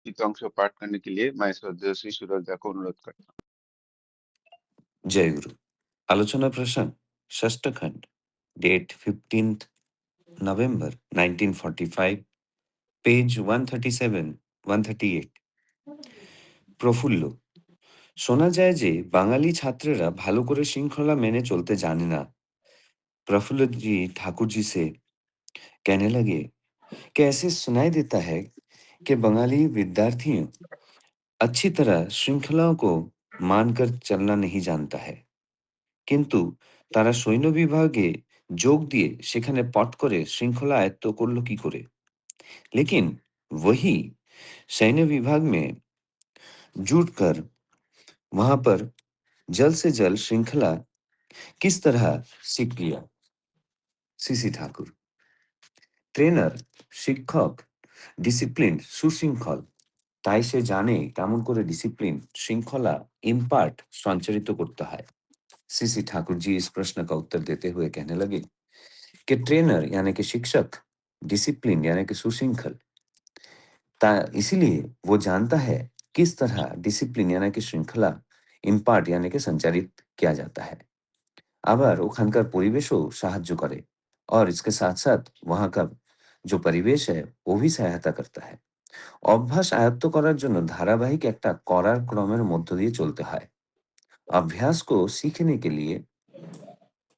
निम्नलिखित अंश पाठ करने के लिए मैं श्रद्धेय श्री सूरजदा को अनुरोध करता जय गुरु। आलोचना प्रसंग षष्ठ खंड, डेट 15th November 1945, पेज 137 138। প্রফুল্ল, শোনা যায় যে বাঙালি ছাত্রেরা ভালো করে শৃঙ্খলা মেনে চলতে জানে না। प्रफुल्ल जी ठाकुर जी से कहने लगे कि ऐसे सुनाई देता है कि बंगाली विद्यार्थी अच्छी तरह श्रृंखलाओं को मानकर चलना नहीं जानता है, কিন্তু তারা সৈন্য বিভাগে যোগ দিয়ে সেখানে পট করে श्रृंखला आयत्त করল কি করে? लेकिन वही सैन्य विभाग में जुटकर वहां पर जल्द से जल्द श्रृंखला किस तरह सीख लिया? सीसी ठाकुर, ট্রেনার, শিক্ষক, ডিসিপ্লিন, সুশৃঙ্খল, তাই সে জানে কেমন করে ডিসিপ্লিন, শৃঙ্খলা, ইম্পার্ট সঞ্চারিত করতে হয়। सीसी ठाकुर जी इस प्रश्न का उत्तर देते हुए कहने लगे कि ट्रेनर यानी कि शिक्षक, डिसिप्लिन यानी कि सुशृंखल, इसीलिए वो जानता है किस तरह डिसिप्लिन यानी कि श्रृंखला इम्पार्ट यानी कि संचारित किया जाता है। আবার ওখানকার পরিবেশও সাহায্য করে और इसके साथ-साथ वहाँ का जो परिवेश है वो भी सहायता करता है। অভ্যাস আয়ত্ত করার জন্য ধারাবাহিক একটা করার ক্রমের মধ্য দিয়ে চলতে হয়। अभ्यास को सीखने के लिए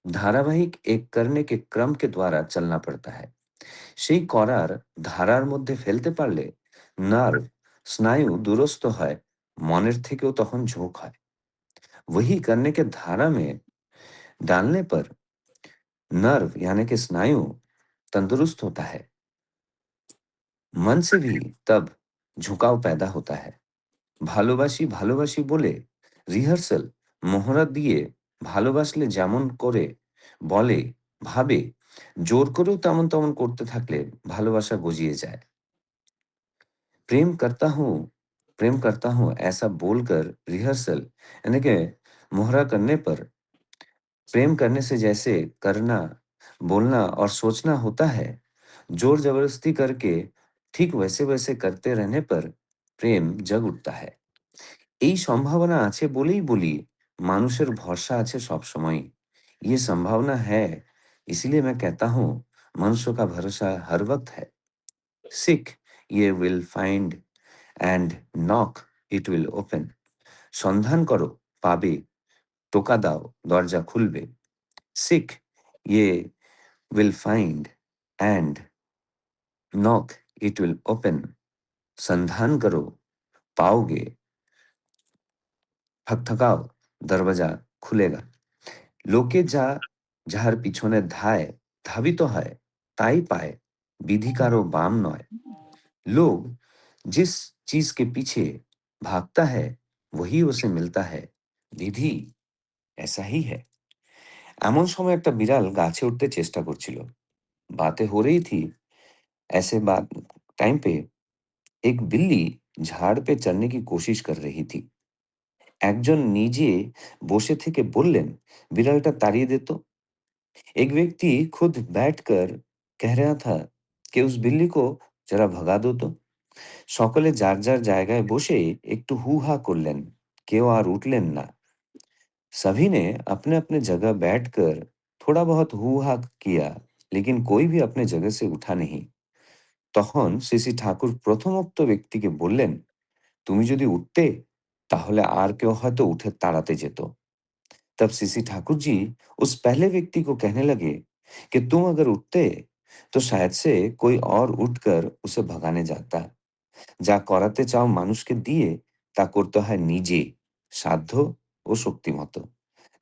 धारावाहिक एक करने के क्रम के द्वारा चलना पड़ता है। সেই করার ধারার মধ্যে ফেলতে পারলে নার্ভ, স্নায়ু দুরস্ত হয়, মনের থেকেও তখন ঝোঁক হয়। वही करने के धारा में डालने पर नर्व यानी कि स्नायु तंदुरुस्त होता है, मन से भी तब झुकाव पैदा होता है। ভালোবাসি ভালোবাসি বলে রিহার্সাল মহড়া দিয়ে ভালোবাসলে যেমন করে বলে ভাবে জোর করেও তেমন তেমন করতে থাকলে ভালোবাসা গজিয়ে যায়। प्रेम करता हूँ ऐसा बोलकर रिहर्सल यानी कि मोहरा करने पर प्रेम करने से जैसे करना, बोलना और सोचना होता है, जोर जबरदस्ती करके ठीक वैसे-वैसे करते रहने पर प्रेम जग उठता है। এই সম্ভাবনা আছে বলেই বলি মানুষের ভরসা আছে সবসময়ই। ये संभावना है, इसीलिए मैं कहता हूँ मनुष्य का भरोसा हर वक्त है। Seek, ye will find and knock, it will open. সন্ধান করো, পাবে, টোকা দাও, দরজা খুলবে। Seek, ye will find and knock, it will open. संधान करो, पाओगे, ठकठकाओ, दरवाजा खुलेगा। লোকে যাহার পিছনে ধাবিত হয় তাই পায়, বিধি কারো বাম নয়। लोग जिस चीज के पीछे भागता है वही उसे मिलता है, विधि ऐसा ही है। এমন সময় একটা বিড়াল গাছে উঠতে চেষ্টা করছিল। बातें हो रही थी, ऐसे बात टाइम पे एक बिल्ली झाड़ पे चढ़ने की कोशिश कर रही थी। একজন নিজে বসে থেকে বললেন, বিড়ালটা তাড়িয়ে দে তো। एक व्यक्ति खुद बैठकर कह रहा था कि उस बिल्ली को जरा भगा दो तो। সকলে যার যার জায়গায় বসে একটু হু হা করলেন, কেউ আর উঠলেন না। सभी ने अपने अपने जगह बैठकर थोड़ा बहुत हु हा किया, लेकिन कोई भी अपने जगह से उठा नहीं। তখন সিসি ঠাকুর প্রথমোক্ত ব্যক্তিকে বললেন, তুমি যদি উঠতে তাহলে আর কেউ হয়তো উঠে তাড়াতে যেত। तब सीसी ठाकुर जी उस पहले व्यक्ति को कहने लगे कि तुम अगर उठते तो शायद से कोई और उठकर उसे भगाने जाता। যা করাতে চাও মানুষকে দিয়ে তা করতে হয় নিজে, সাধ্য ও শক্তিমতো।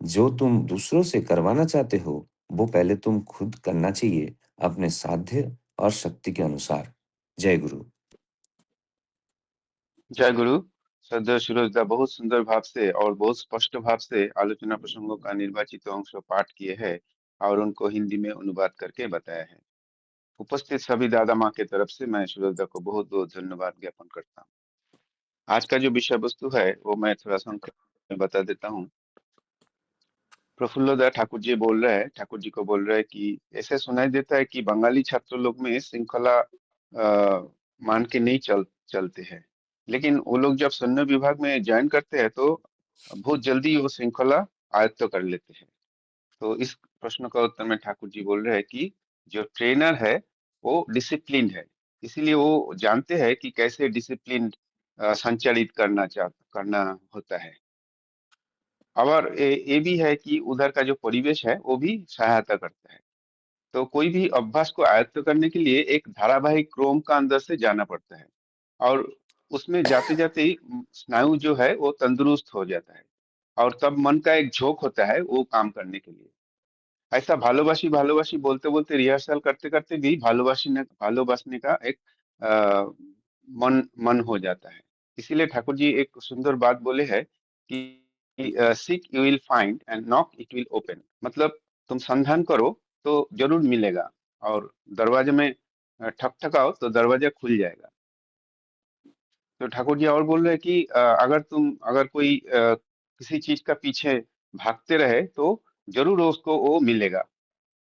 जो तुम दूसरों से करवाना चाहते हो वो पहले तुम खुद करना चाहिए अपने साध्य और शक्ति के अनुसार। जय गुरु। जय गुरु। श्रद्धेय सूरजदा बहुत सुंदर भाव से और बहुत स्पष्ट भाव से आलोचना प्रसंगों का निर्वाचित अंश पाठ किए हैं और उनको हिंदी में अनुवाद करके बताया है। उपस्थित सभी दादा माँ के तरफ से मैं सूरजदा को बहुत बहुत धन्यवाद ज्ञापन करता हूँ। आज का जो विषय वस्तु है वो मैं थोड़ा संक्षेप में बता देता हूँ। प्रफुल्ल ठाकुर जी बोल रहे हैं, ठाकुर जी को बोल रहे हैं कि ऐसे सुनाई देता है कि बंगाली छात्र लोग में श्रृंखला मान के नहीं चलते हैं। लेकिन वो लोग जब सैन्य विभाग में ज्वाइन करते हैं तो बहुत जल्दी वो श्रृंखला आयत्त कर लेते हैं। तो इस प्रश्न का उत्तर में ठाकुर जी बोल रहे हैं कि जो ट्रेनर है वो डिसिप्लिन्ड है, इसीलिए वो जानते हैं कि कैसे डिसिप्लिन संचालित करना होता है। और ये भी है कि उधर का जो परिवेश है वो भी सहायता करता है। तो कोई भी अभ्यास को आयत्त करने के लिए एक धारावाहिक क्रम का अंदर से जाना पड़ता है, और उसमें जाते जाते ही स्नायु जो है वो तंदुरुस्त हो जाता है, और तब मन का एक झोंक होता है वो काम करने के लिए। ऐसा ভালোবাসি ভালোবাসি বলতে বলতে रिहर्सल करते करते भी भालोबासने का एक आ, मन मन हो जाता है। इसीलिए ठाकुर जी एक सुंदर बात बोले है कि seek you will find and knock it will open. मतलब तुम संधान करो तो जरूर मिलेगा, और दरवाजे में ठकठकाओ तो दरवाजा खुल जाएगा। तो ठाकुर जी और बोल रहे हैं कि अगर कोई किसी चीज का पीछे भागते रहे तो जरूर उसको वो मिलेगा।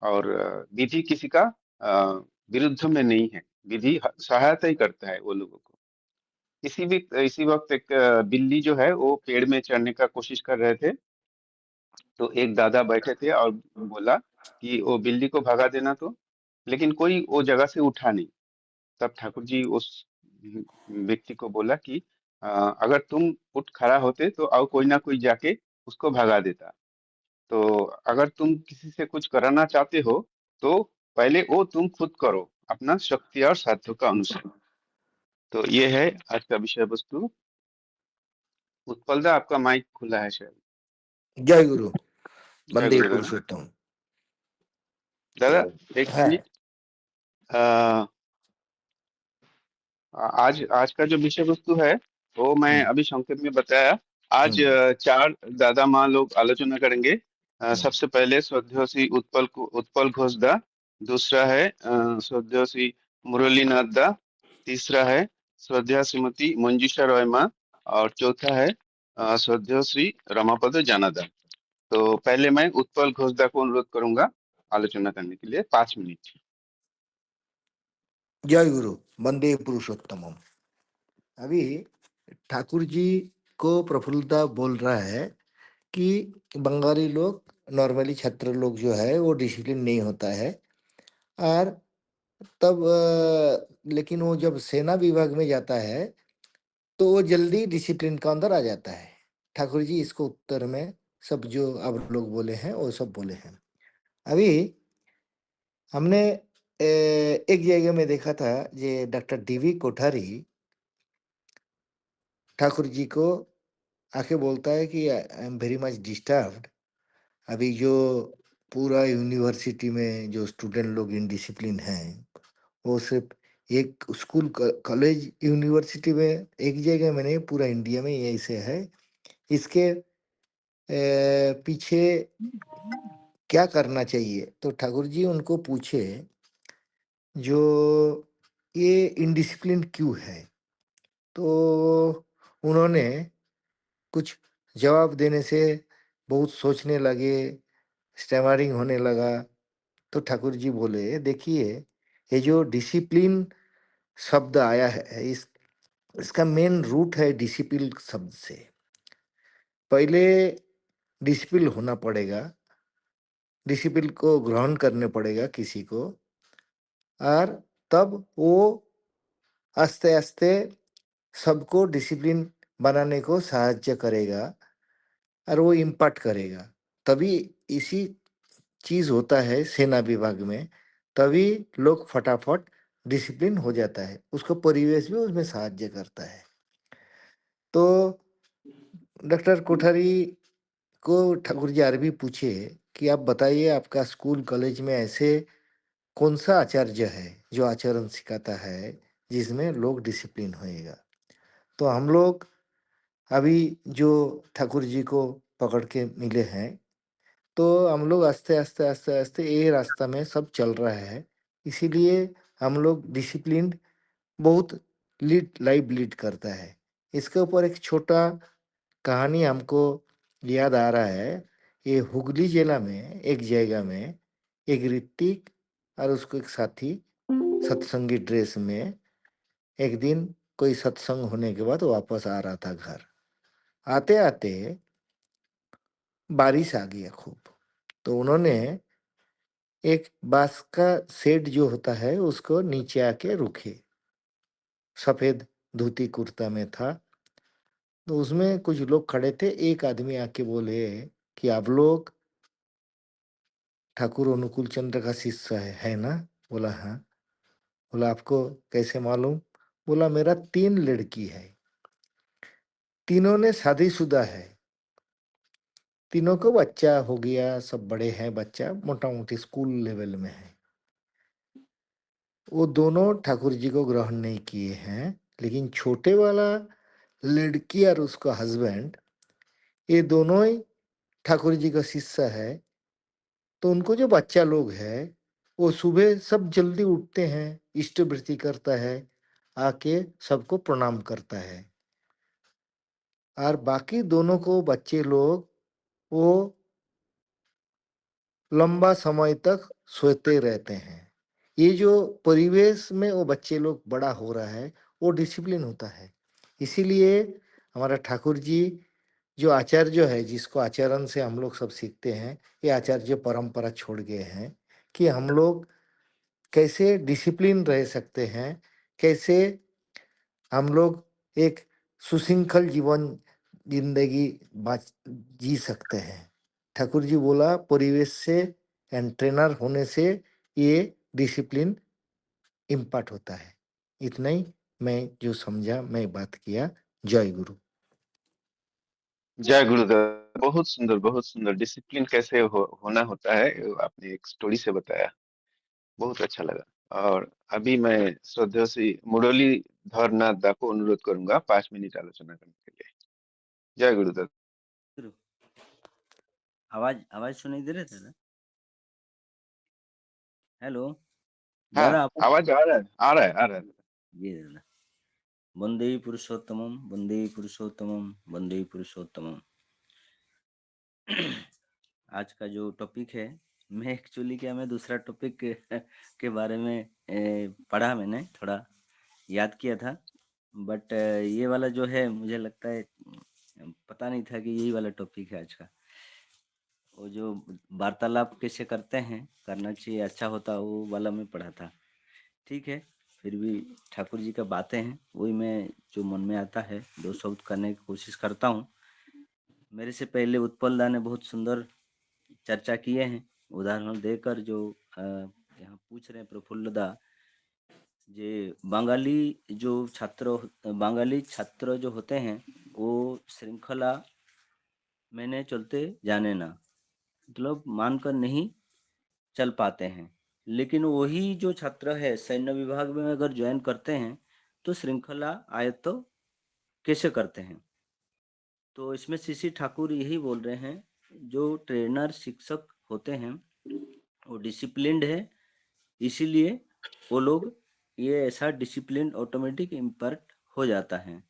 और विधि किसी का अ, विरुद्ध में नहीं है, विधि सहायता ही करता है वो लोगों को। इसी वक्त एक बिल्ली जो है वो पेड़ में चढ़ने का कोशिश कर रहे थे। तो एक दादा बैठे थे और बोला कि वो बिल्ली को भगा देना, तो लेकिन कोई वो जगह से उठा नहीं। तब ठाकुर जी उस व्यक्ति को बोला कि अगर तुम उठ खड़ा होते तो और कोई ना कोई जाके उसको भगा देता। तो अगर तुम किसी से कुछ कराना चाहते हो तो पहले वो तुम खुद करो अपना शक्ति और साध्य का अनुसार। तो ये है आज का विषय वस्तु। उत्पल दा, आपका माइक खुला है शायद। जय गुरु। जय वंदे गुरु दादा। पुरुषोत्तम। दादा, तो एक है। मिनट। अ, आज आज का जो विषय वस्तु है वो मैं हम्म, अभी संक्षेप में बताया। आज हम्म, चार दादा माँ लोग आलोचना करेंगे। हम्म। सबसे पहले श्रद्धेय श्री उत्पल घोष दा। दूसरा है श्रद्धेय श्री मुरलीनाथ दा। तीसरा है श्रद्धेय श्रीमती मंजूषा रॉय माँ। और चौथा है श्रद्धेय श्री रमापद जाना दा। तो पहले मैं उत्पल घोष दा को अनुरोध करूंगा आलोचना करने के लिए 5 मिनट। जय गुरु। वंदे पुरुषोत्तम। अभी ठाकुर जी को प्रफुल्लता बोल रहा है कि बंगाली लोग नॉर्मली छात्र लोग जो है वो डिसिप्लिन नहीं होता है। और तब लेकिन वो जब सेना विभाग में जाता है तो वो जल्दी डिसिप्लिन का अंदर आ जाता है। ठाकुर जी इसको उत्तर में सब जो आप लोग बोले हैं वो सब बोले हैं। अभी हमने एक जगह में देखा था ये डॉक्टर डीवी कोठारी ठाकुर जी को आके बोलता है कि I am very much disturbed. अभी जो पूरा यूनिवर्सिटी में जो स्टूडेंट लोग इनडिसिप्लिन हैं वो सिर्फ एक स्कूल कॉलेज यूनिवर्सिटी में एक जगह में नहीं, पूरा इंडिया में ये ऐसे है। इसके पीछे क्या करना चाहिए? तो ठाकुर जी उनको पूछे जो ये इनडिसिप्लिन क्यों है। तो उन्होंने कुछ जवाब देने से बहुत सोचने लगे, स्टैमरिंग होने लगा। तो ठाकुर जी बोले, देखिए ये जो डिसिप्लिन शब्द आया है इसका मेन रूट है डिसिप्लिन शब्द से। पहले डिसिप्लिन होना पड़ेगा, डिसिप्लिन को ग्रहण करने पड़ेगा किसी को, और तब वो आस्ते आस्ते सबको डिसिप्लिन बनाने को सहायता करेगा और वो इम्पार्ट करेगा। तभी इसी चीज होता है सेना विभाग में, तभी लोग फटाफट डिसिप्लिन हो जाता है, उसको परिवेश भी उसमें सहायता करता है। तो डॉक्टर कोठारी को ठाकुर जी आरबी पूछे कि आप बताइए आपका स्कूल कॉलेज में ऐसे कौन सा आचार्य है जो आचरण सिखाता है जिसमें लोग डिसिप्लिन होएगा। तो हम लोग अभी जो ठाकुर जी को पकड़ के मिले हैं, तो हम लोग आस्ते आस्ते आस्ते आस्ते ये रास्ता में सब चल रहा है। इसीलिए हम लोग डिसिप्लिन बहुत लीड करता है। इसके ऊपर एक छोटा कहानी हमको याद आ रहा है। ये हुगली जिला में एक जगह में एक ऋतिक और उसको एक साथी सत्संगी ड्रेस में एक दिन कोई सत्संग होने के बाद वापस आ रहा था घर। आते आते बारिश आ गया खूब। तो उन्होंने एक बांस का शेड जो होता है उसको नीचे आके रुके। सफेद धोती कुर्ता में था। तो उसमें कुछ लोग खड़े थे। एक आदमी आके बोले कि आप लोग ठाकुर अनुकूल चंद्र का शिष्य है ना? बोला हाँ। बोला आपको कैसे मालूम? बोला मेरा 3 लड़की है। तीनों ने शादीशुदा है। तीनों को बच्चा हो गया, सब बड़े हैं, बच्चा मोटा-मोटी स्कूल लेवल में है। वो दोनों ठाकुर जी को ग्रहण नहीं किए हैं, लेकिन छोटे वाला लड़की और उसका हस्बैंड, ये दोनों ही ठाकुर जी का शिष्य है। तो उनको जो बच्चा लोग है, वो सुबह सब जल्दी उठते हैं, इष्टवृत्ति करता है, आके सबको प्रणाम करता है। और बाकी दोनों को बच्चे लोग, वो लंबा समय तक सोते रहते हैं। ये जो परिवेश में वो बच्चे लोग बड़ा हो रहा है, वो डिसिप्लिन होता है। इसीलिए हमारा ठाकुर जी जो आचार्य है, जिसको आचरण से हम लोग सब सीखते हैं, ये आचार्य परंपरा छोड़ गए हैं कि हम लोग कैसे डिसिप्लिन रह सकते हैं, कैसे हम लोग एक सुशृंखल जीवन जिंदगी जी सकते हैं। ठाकुर जी बोला परिवेश से एंड ट्रेनर होने से ये डिसिप्लिन इम्पार्ट होता है। इतना ही मैं जो समझा मैं बात किया। जय गुरु। जय गुरुदेव। बहुत सुंदर डिसिप्लिन कैसे होना होता है, आपने एक स्टोरी से बताया। बहुत अच्छा लगा। और अभी मैं श्रद्धेय श्री मुरलीधर नाथ दा को अनुरोध करूंगा 5 मिनट आलोचना करने के लिए। जय गुरुदेव। गुरु, आवाज आवाज सुनाई दे रहा था ना? हेलो हाँ, दादा, आवाज आवाज आ रहा है, आ रहा है, आ रहा है। ये दादा। वंदे पुरुषोत्तमम, वंदे पुरुषोत्तमम। आज का जो टॉपिक है, मैं एक्चुअली क्या, मैं दूसरा टॉपिक के बारे में पढ़ा, मैंने थोड़ा याद किया था, बट ये वाला जो है मुझे लगता है पता नहीं था कि यही वाला टॉपिक है आज का। वो जो वार्तालाप कैसे करते हैं, करना चाहिए, अच्छा होता, वो वाला मैं पढ़ा था। ठीक है, फिर भी ठाकुर जी का बातें हैं, वही मैं जो मन में आता है दो शब्द करने की कोशिश करता हूँ। मेरे से पहले उत्पल दा ने बहुत सुंदर चर्चा किए हैं, उदाहरण देकर जो यहाँ पूछ रहे हैं प्रफुल्ल दा, जे बंगाली छात्र जो होते हैं, वो श्रृंखला मैंने चलते जाने ना, मतलब मानकर नहीं चल पाते हैं। लेकिन वही जो छात्र है सैन्य विभाग में अगर ज्वाइन करते हैं तो श्रृंखला आयत्त तो कैसे करते हैं? तो इसमें सीसी ठाकुर यही बोल रहे हैं, जो ट्रेनर शिक्षक होते हैं वो डिसिप्लिन्ड है, इसीलिए वो लोग ये ऐसा डिसिप्लिन ऑटोमेटिक इम्पर्ट हो जाता है।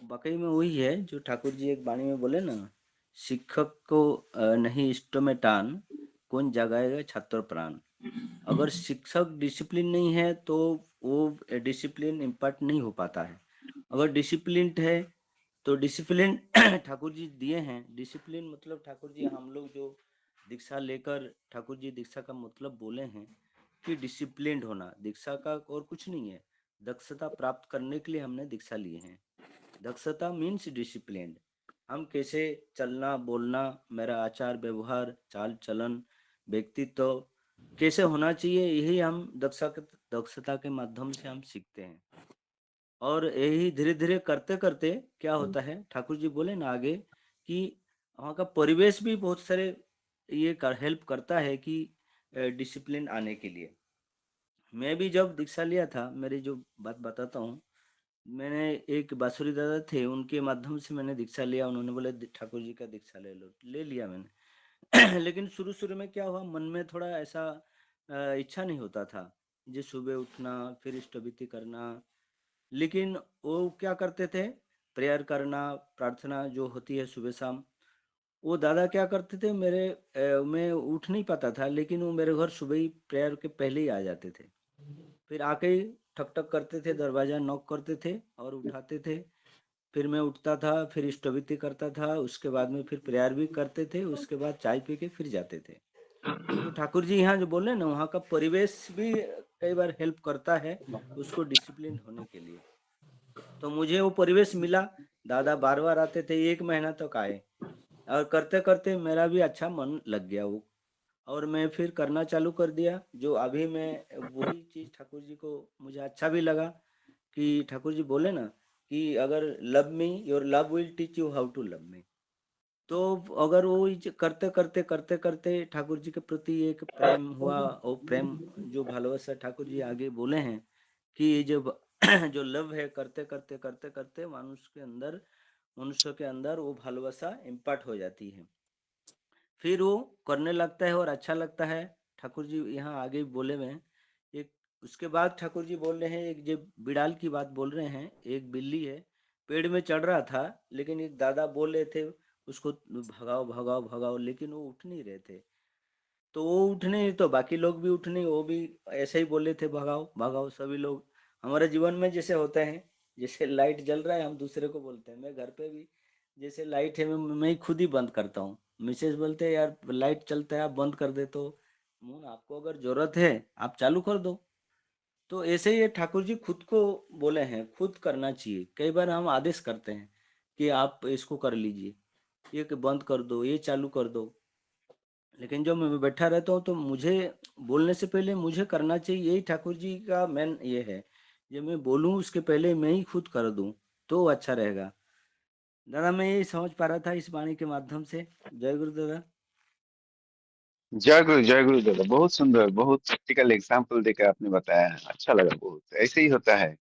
वाकई में वही है जो ठाकुर जी एक वाणी में बोले ना, शिक्षक को नहीं इष्ट में टान, कौन जगाएगा छात्र प्राण। अगर शिक्षक डिसिप्लिन नहीं है तो वो डिसिप्लिन इम्पार्ट नहीं हो पाता है। अगर डिसिप्लिन है तो डिसिप्लिन ठाकुर जी दिए हैं। डिसिप्लिन मतलब ठाकुर जी, हम लोग जो दीक्षा लेकर, ठाकुर जी दीक्षा का मतलब बोले हैं कि डिसिप्लिन्ड होना, दीक्षा का और कुछ नहीं है। दक्षता प्राप्त करने के लिए हमने दीक्षा लिए हैं। दक्षता मीन्स डिसिप्लिन। हम कैसे चलना बोलना, मेरा आचार व्यवहार चाल चलन व्यक्तित्व कैसे होना चाहिए, यही हम दक्षता के माध्यम से हम सीखते हैं। और यही धीरे धीरे करते करते क्या होता है, ठाकुर जी बोले ना आगे कि वहाँ का परिवेश भी बहुत सारे ये हेल्प करता है कि डिसिप्लिन आने के लिए। मैं भी जब दीक्षा लिया था, मेरी जो बात बताता हूँ, मैंने एक बांसुरी दादा थे, उनके माध्यम से मैंने दीक्षा लिया। उन्होंने बोले ठाकुर जी का दीक्षा ले लो, ले लिया मैंने। लेकिन शुरू शुरू में क्या हुआ, मन में थोड़ा ऐसा इच्छा नहीं होता था, जो सुबह उठना फिर स्तुति करना। लेकिन वो क्या करते थे, प्रेयर करना, प्रार्थना जो होती है सुबह शाम, वो दादा क्या करते थे, मैं उठ नहीं पाता था, लेकिन वो मेरे घर सुबह ही प्रेयर के पहले ही आ जाते थे। फिर आके ही ठक-ठक करते थे, दरवाज़ा नॉक करते थे और उठाते थे। फिर मैं उठता था, फिर स्तुति करता था, उसके बाद में फिर प्रेयर भी करते थे, उसके बाद चाय पी के फिर जाते थे। तो ठाकुर जी यहाँ जो बोले ना, वहाँ का परिवेश भी कई बार हेल्प करता है उसको डिसिप्लिन होने के लिए। तो मुझे वो परिवेश मिला, दादा बार-बार आते थे, 1 महीना तक आए और करते-करते मेरा भी अच्छा मन लग गया वो। और मैं फिर करना चालू कर दिया, जो अभी मैं वही चीज़ ठाकुर जी को मुझे अच्छा भी लगा कि ठाकुर जी बोले ना कि अगर love me, your love will teach you how to love me. तो अगर वो करते-करते ठाकुर जी के प्रति एक प्रेम हुआ, और प्रेम जो भालोबासा ठाकुर जी आगे बोले हैं कि ये जो जो लव है, करते-करते मनुष्य के अंदर वो भालोबासा इम्पार्ट हो जाती है। फिर वो करने लगता है और अच्छा लगता है। ठाकुर जी यहाँ आगे बोले में एक, उसके बाद ठाकुर जी बोल रहे हैं, एक जो बिड़ाल की बात बोल रहे हैं, एक बिल्ली है, पेड़ में चढ़ रहा था, लेकिन एक दादा बोल रहे थे उसको भगाओ भगाओ भगाओ, लेकिन वो उठ नहीं रहे थे। तो वो उठ नहीं तो बाकी लोग भी उठ नहीं, वो भी ऐसे ही बोले थे भगाओ भगाओ सभी लोग। हमारे जीवन में जैसे होता है, जैसे लाइट जल रहा है हम दूसरे को बोलते हैं, मैं घर पे भी जैसे लाइट है मैं ही खुद ही बंद करता हूँ। मिसेज बोलते हैं यार लाइट चलता है आप बंद कर दे, तो मुन आपको अगर जरूरत है आप चालू कर दो। तो ऐसे ही ये ठाकुर जी खुद को बोले हैं, खुद करना चाहिए। कई बार हम आदेश करते हैं कि आप इसको कर लीजिए, ये कि बंद कर दो, ये चालू कर दो, लेकिन जब मैं बैठा रहता हूँ तो मुझे बोलने से पहले मुझे करना चाहिए, यही ठाकुर जी का मेन ये है। जब मैं बोलूँ उसके पहले मैं ही खुद कर दूँ तो अच्छा रहेगा। दादा मैं यही समझ पा रहा था इस वाणी के माध्यम से। जय गुरु दादा। जय गुरु दादा, बहुत सुंदर, बहुत प्रैक्टिकल एग्जाम्पल देकर आपने बताया है, अच्छा लगा बहुत। ऐसे ही होता है,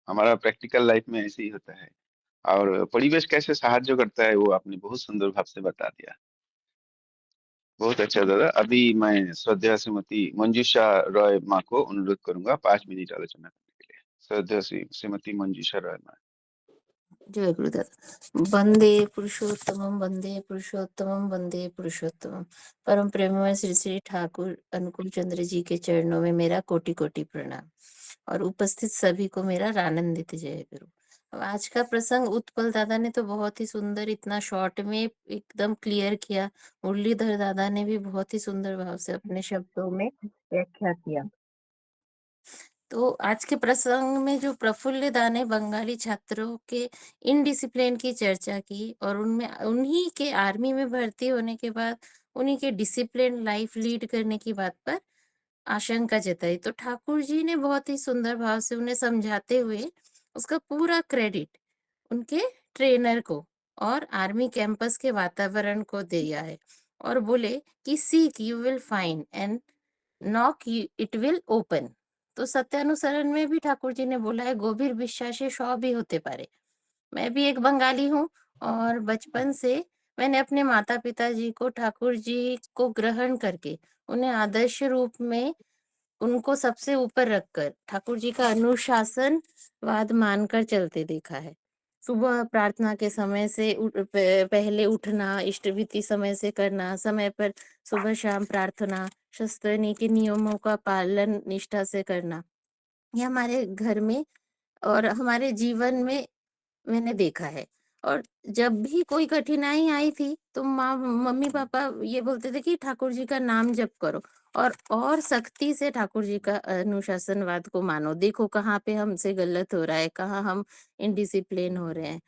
हमारा प्रैक्टिकल लाइफ में ऐसे ही होता है। और परिवेश कैसे साहाଯ୍य करता है वो आपने बहुत सुंदर भाव से बता दिया। बहुत अच्छा दादा। अभी मैं श्रद्धेय श्रीमती मंजूषा रॉय माँ को अनुरोध करूंगा 5 मिनट आलोचना करने के लिए। श्रद्धेय श्रीमती मंजूषा रॉय माँ। जय गुरुदेव। वंदे पुरुषोत्तमम वंदे पुरुषोत्तमम। परम प्रेममय श्री श्री ठाकुर अनुकूल चंद्र जी के चरणों में मेरा कोटि कोटि प्रणाम और उपस्थित सभी को मेरा आनंदित जय गुरु। अब आज का प्रसंग उत्पल दादा ने तो बहुत ही सुंदर इतना शॉर्ट में एकदम क्लियर किया। मुरलीधर दादा ने भी बहुत ही सुंदर भाव से अपने शब्दों में व्याख्या किया। तो आज के प्रसंग में जो प्रफुल्ल दा ने बंगाली छात्रों के इनडिसिप्लिन की चर्चा की और उनमें उन्हीं के आर्मी में भर्ती होने के बाद उन्हीं के डिसिप्लिन लाइफ लीड करने की बात पर आशंका जताई। तो ठाकुर जी ने बहुत ही सुंदर भाव से उन्हें समझाते हुए उसका पूरा क्रेडिट उनके ट्रेनर को और आर्मी कैंपस के वातावरण को दिया है और बोले कि seek you will find and knock it will open. तो सत्यानुसरण में भी ठाकुर जी ने बोला है गोभीर বিশ্বাসে সবই होते पारे। मैं भी एक बंगाली हूँ और बचपन से मैंने अपने माता पिता जी को ठाकुर जी को ग्रहण करके उन्हें आदर्श रूप में उनको सबसे ऊपर रखकर ठाकुर जी का अनुशासनवाद मानकर चलते देखा है। सुबह प्रार्थना के समय से पहले उठना, इष्टविधि समय से करना, समय पर सुबह शाम प्रार्थना, शस्त्रनी के नियमों का पालन निष्ठा से करना, ये हमारे घर में और हमारे जीवन में मैंने देखा है। और जब भी कोई कठिनाई आई थी तो माँ मम्मी पापा ये बोलते थे कि ठाकुर जी का नाम जप करो और सख्ती से ठाकुर जी का अनुशासनवाद को मानो। देखो कहाँ पे हमसे गलत हो रहा है, कहाँ हम इनडिसिप्लिन हो रहे हैं।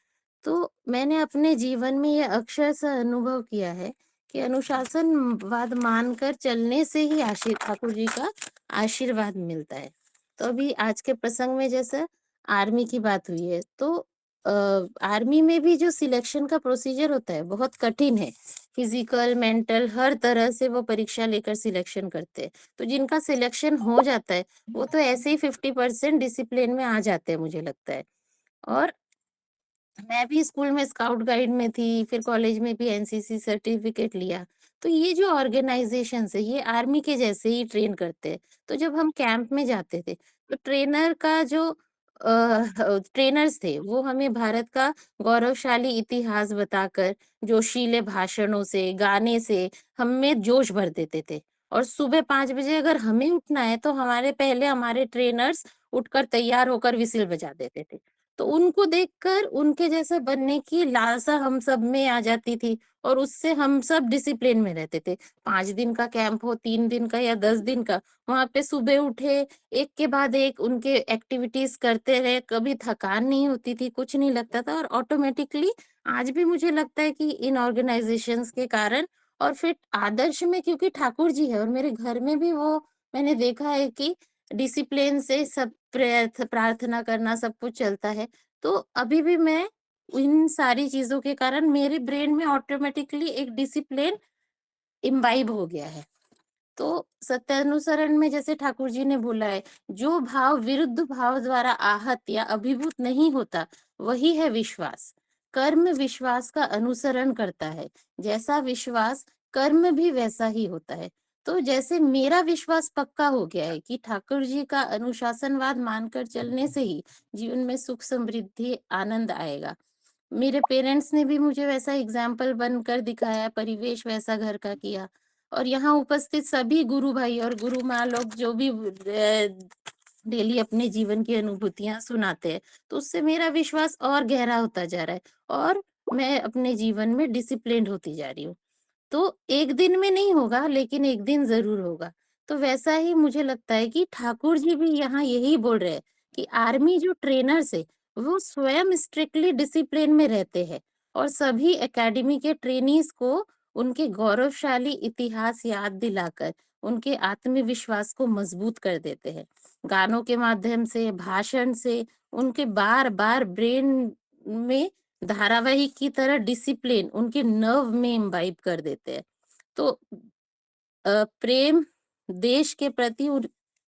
तो मैंने अपने जीवन में ये अक्षरशः अनुभव किया है कि अनुशासनवाद मानकर चलने से ही ठाकुर जी का आशीर्वाद मिलता है। तो अभी आज के प्रसंग में जैसे आर्मी की बात हुई है तो आर्मी में भी जो सिलेक्शन का प्रोसीजर होता है बहुत कठिन है। फिजिकल मेंटल हर तरह से वो परीक्षा लेकर सिलेक्शन करते हैं। तो जिनका सिलेक्शन हो जाता है वो तो ऐसे ही 50% डिसिप्लिन में आ जाते हैं मुझे लगता है। और मैं भी स्कूल में स्काउट गाइड में थी, फिर कॉलेज में भी एनसीसी सर्टिफिकेट लिया। तो ये जो ऑर्गेनाइजेशंस है, ये आर्मी के जैसे ही ट्रेन करते हैं। तो जब हम कैंप में जाते थे, तो ट्रेनर का जो ट्रेनर्स थे, वो हमें भारत का गौरवशाली इतिहास बताकर, जोशीले भाषणों से, गाने से हम में जोश भर देते थे। और सुबह 5 बजे अगर हमें उठना है, तो हमारे पहले हमारे ट्रेनर्स उठकर तैयार होकर विसिल बजा देते थे। तो उनको देखकर उनके जैसा बनने की लालसा हम सब में आ जाती थी और उससे हम सब डिसिप्लिन में रहते थे। 5 दिन का कैंप हो, 3 दिन का या 10 दिन का, वहाँ पे सुबह उठे, एक के बाद एक उनके एक्टिविटीज़ करते रहे, कभी थकान नहीं होती थी, कुछ नहीं लगता था और ऑटोमैटिकली आज भी मुझे लगता है कि इन ऑर्गेनाइज़ेशंस के कारण और फिर आदर्श में क्योंकि ठाकुर जी है और मेरे घर में भी वो मैंने देखा है कि डिसिप्लिन से सब प्रार्थना करना सब कुछ चलता है। तो अभी भी मैं इन सारी चीज़ों के कारण मेरे ब्रेन में ऑटोमैटिकली एक डिसिप्लिन इम्बाइब हो गया है। तो सत्यानुसरण में जैसे ठाकुर जी ने बोला है, जो भाव विरुद्ध भाव द्वारा आहत या अभिभूत नहीं होता, वही है विश्वास। कर्म विश्वास का अनुसरण करता है। जैसा विश्वास, कर्म भी वैसा ही होता है। तो जैसे मेरा विश्वास पक्का हो गया है कि ठाकुर जी का अनुशासनवाद मानकर चलने से ही जीवन में सुख, समृद्धि, आनंद आएगा। मेरे पेरेंट्स ने भी मुझे वैसा एग्जाम्पल बनकर दिखाया, परिवेश वैसा घर का किया और यहाँ उपस्थित सभी गुरु भाई और गुरु माँ लोग जो भी डेली अपने जीवन की अनुभूतियां सुनाते हैं, तो उससे मेरा विश्वास और गहरा होता जा रहा है और मैं अपने जीवन में डिसिप्लिन्ड होती जा रही हूँ। तो एक दिन में नहीं होगा लेकिन एक दिन ज़रूर होगा। तो वैसा ही मुझे लगता है कि ठाकुर जी भी यहाँ यही बोल रहे हैं कि आर्मी जो ट्रेनर्स है, वो स्वयं स्ट्रिक्टली डिसिप्लिन में रहते हैं और सभी एकेडमी के ट्रेनीज़ को उनके गौरवशाली इतिहास याद दिलाकर उनके आत्मविश्वास को मजबूत कर देते हैं। गानों के माध्यम से, भाषण से, उनके बार-बार ब्रेन में धारावाहिक की तरह डिसिप्लिन उनके नर्व में इम्बाइब कर देते हैं। तो प्रेम देश के प्रति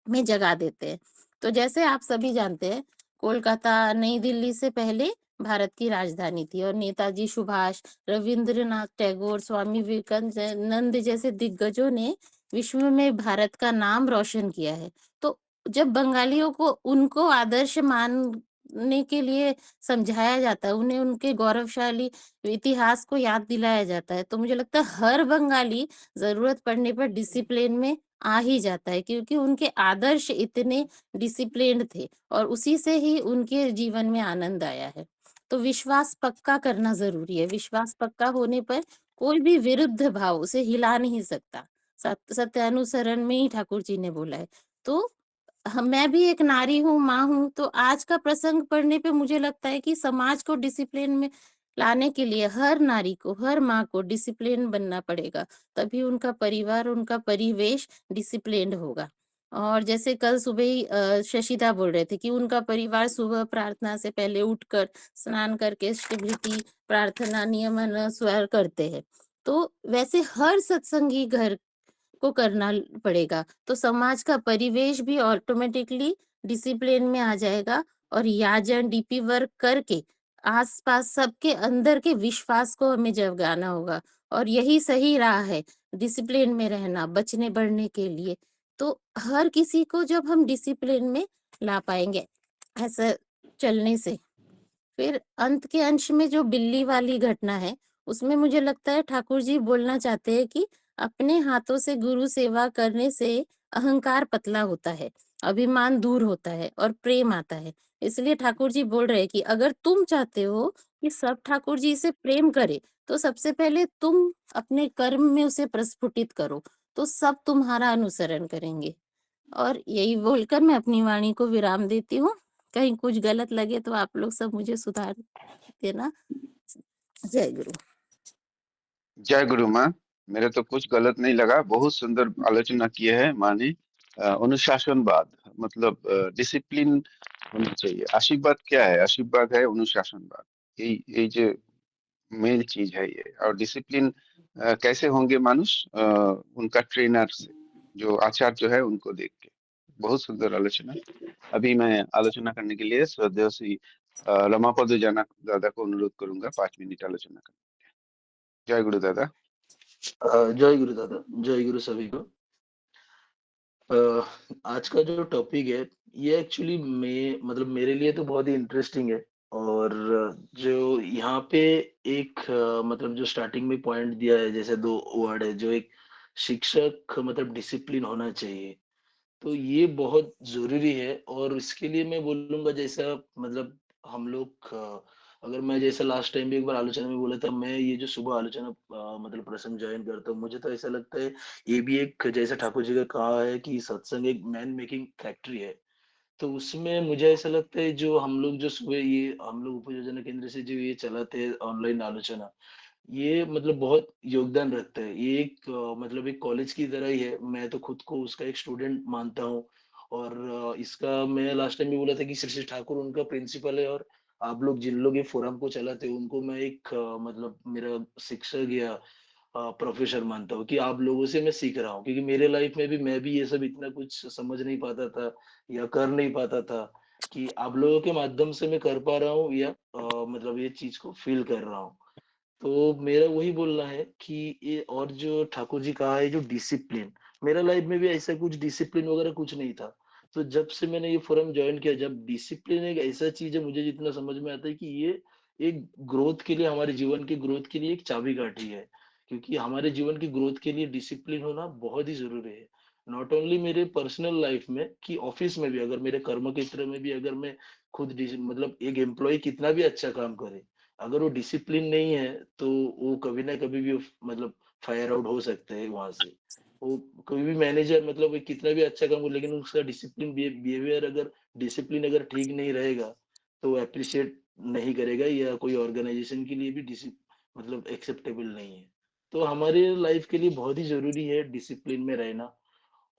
में जगा देते हैं। तो जैसे आप सभी जानते हैं, कोलकाता नई दिल्ली से पहले भारत की राजधानी थी और नेताजी सुभाष, रविंद्रनाथ टैगोर, स्वामी विवेकानंद जैसे दिग्गजों ने विश्व में भारत का नाम रोशन किया है। तो जब बंगालियों को उनको आदर्श मानने के लिए समझाया जाता है, उन्हें उनके गौरवशाली इतिहास को याद दिलाया जाता है, तो मुझे लगता है हर बंगाली ज़रूरत पड़ने पर डिसिप्लिन में आ ही जाता है क्योंकि उनके आदर्श इतने डिसिप्लिन्ड थे और उसी से ही उनके जीवन में आनंद आया है। तो विश्वास पक्का करना ज़रूरी है। विश्वास पक्का होने पर कोई भी विरुद्ध भाव उसे हिला नहीं सकता। सत्यानुसरण में ही ठाकुर जी ने बोला है। तो मैं भी एक नारी हूँ, माँ हूँ, तो आज का प्रसंग पढ़ने पे मुझे लगता है कि समाज को डिसिप्लिन में लाने के लिए हर नारी को, हर माँ को डिसिप्लिन बनना पड़ेगा। तभी उनका परिवार, उनका परिवेश डिसिप्लिन्ड होगा। और जैसे कल सुबह ही शशिदा बोल रहे थे कि उनका परिवार सुबह प्रार्थना से पहले उठकर स्नान करके स्टेबिलिटी, प्रार्थना, नियमन, स्वर करते हैं। तो वैसे हर सत्संगी घर को करना पड़ेगा। तो समाज का परिवेश भी ऑटोमेटिकली डिसिप्लिन में आ जाएगा और याजन, डीपी वर्क करके आस-पास सबके अंदर के विश्वास को हमें जगाना होगा और यही सही राह है डिसिप्लिन में रहना, बचने बढ़ने के लिए। तो हर किसी को जब हम डिसिप्लिन में ला पाएँगे, ऐसा चलने से फिर अंत के अंश में जो बिल्ली वाली घटना है, उसमें मुझे लगता है ठाकुर जी बोलना चाहते हैं कि अपने हाथों से गुरु सेवा करने से अहंकार पतला होता है, अभिमान दूर होता है और प्रेम आता है। इसलिए ठाकुर जी बोल रहे हैं कि अगर तुम चाहते हो कि सब ठाकुर जी से प्रेम करे, तो सबसे पहले तुम अपने कर्म में उसे प्रस्फुटित करो, तो सब तुम्हारा अनुसरण करेंगे। और यही बोलकर मैं अपनी वाणी को विराम देती हूँ। कहीं कुछ गलत लगे तो आप लोग सब मुझे सुधार देना। जय गुरु। जय गुरु माँ। मेरे तो कुछ गलत नहीं लगा, बहुत सुंदर आलोचना की है माँ ने। अनुशासनवाद मतलब डिसिप्लिन होना चाहिए। आशीर्वाद क्या है? आशीर्वाद है अनुशासनवाद। यही जो मेन चीज है ये। और डिसिप्लिन कैसे होंगे मानुष? उनका ट्रेनर से, जो आचार्य जो है उनको देख के। बहुत सुंदर आलोचना। अभी मैं आलोचना करने के लिए श्रद्धेय श्री रमापद जाना दादा को अनुरोध करूंगा 5 मिनट आलोचना करने। जय गुरु दादा। जय गुरु दादा, जय गुरु सभी को। आज का जो टॉपिक है ये एक्चुअली मतलब मेरे लिए तो बहुत ही इंटरेस्टिंग है। और जो यहाँ पे एक मतलब जो स्टार्टिंग में पॉइंट दिया है, जैसे 2 वर्ड है, जो एक शिक्षक मतलब डिसिप्लिन होना चाहिए। तो ये बहुत ज़रूरी है और इसके लिए मैं बोलूँगा जैसा मतलब हम लोग अगर मैं जैसा लास्ट टाइम भी एक बार आलोचना में बोला था, मैं ये जो सुबह आलोचना मतलब प्रसंग जॉइन करता हूँ, मुझे तो ऐसा लगता है ये भी एक जैसा ठाकुर जी का कहा है कि सत्संग एक मैन मेकिंग फैक्ट्री है। तो उसमें मुझे ऐसा लगता है जो हम लोग जो सुबह ये हम लोग उपयोजना केंद्र से जो ये चलाते हैं ऑनलाइन आलोचना, ये मतलब बहुत योगदान रखता है। ये एक मतलब एक कॉलेज की तरह ही है। मैं तो खुद को उसका एक स्टूडेंट मानता हूँ और इसका मैं लास्ट टाइम भी बोला था कि श्री श्री ठाकुर उनका प्रिंसिपल है और आप लोग जिन लोग ये फोरम को चलाते हो उनको मैं एक मतलब मेरा शिक्षक या प्रोफेसर मानता हूँ कि आप लोगों से मैं सीख रहा हूँ क्योंकि मेरे लाइफ में भी मैं भी ये सब इतना कुछ समझ नहीं पाता था या कर नहीं पाता था कि आप लोगों के माध्यम से मैं कर पा रहा हूँ या मतलब ये चीज को फील कर रहा हूँ। तो मेरा वही बोलना है कि ये और जो ठाकुर जी कहा है जो डिसिप्लिन, मेरा लाइफ में भी ऐसा कुछ डिसिप्लिन वगैरह कुछ नहीं था। तो जब से मैंने ये फोरम जॉइन किया, जब डिसिप्लिन एक ऐसा चीज है मुझे जितना समझ में आता है कि ये एक ग्रोथ के लिए हमारे जीवन की ग्रोथ के लिए एक चाबीकाठी है। क्योंकि हमारे जीवन की ग्रोथ के लिए डिसिप्लिन होना बहुत ही जरूरी है। नॉट ओनली मेरे पर्सनल लाइफ में कि ऑफिस में भी अगर मेरे कर्म क्षेत्र में भी अगर मैं खुद मतलब एक एम्प्लॉय कितना भी अच्छा काम करे, अगर वो डिसिप्लिन नहीं है तो वो कभी ना कभी भी मतलब फायर आउट हो सकते हैं वहां से। वो कोई भी मैनेजर मतलब वो कितना भी अच्छा काम हो लेकिन उसका डिसिप्लिन बिहेवियर अगर डिसिप्लिन अगर ठीक नहीं रहेगा तो वो अप्रिशिएट नहीं करेगा या कोई ऑर्गेनाइजेशन के लिए भी मतलब एक्सेप्टेबल नहीं है। तो हमारे लाइफ के लिए बहुत ही जरूरी है डिसिप्लिन में रहना।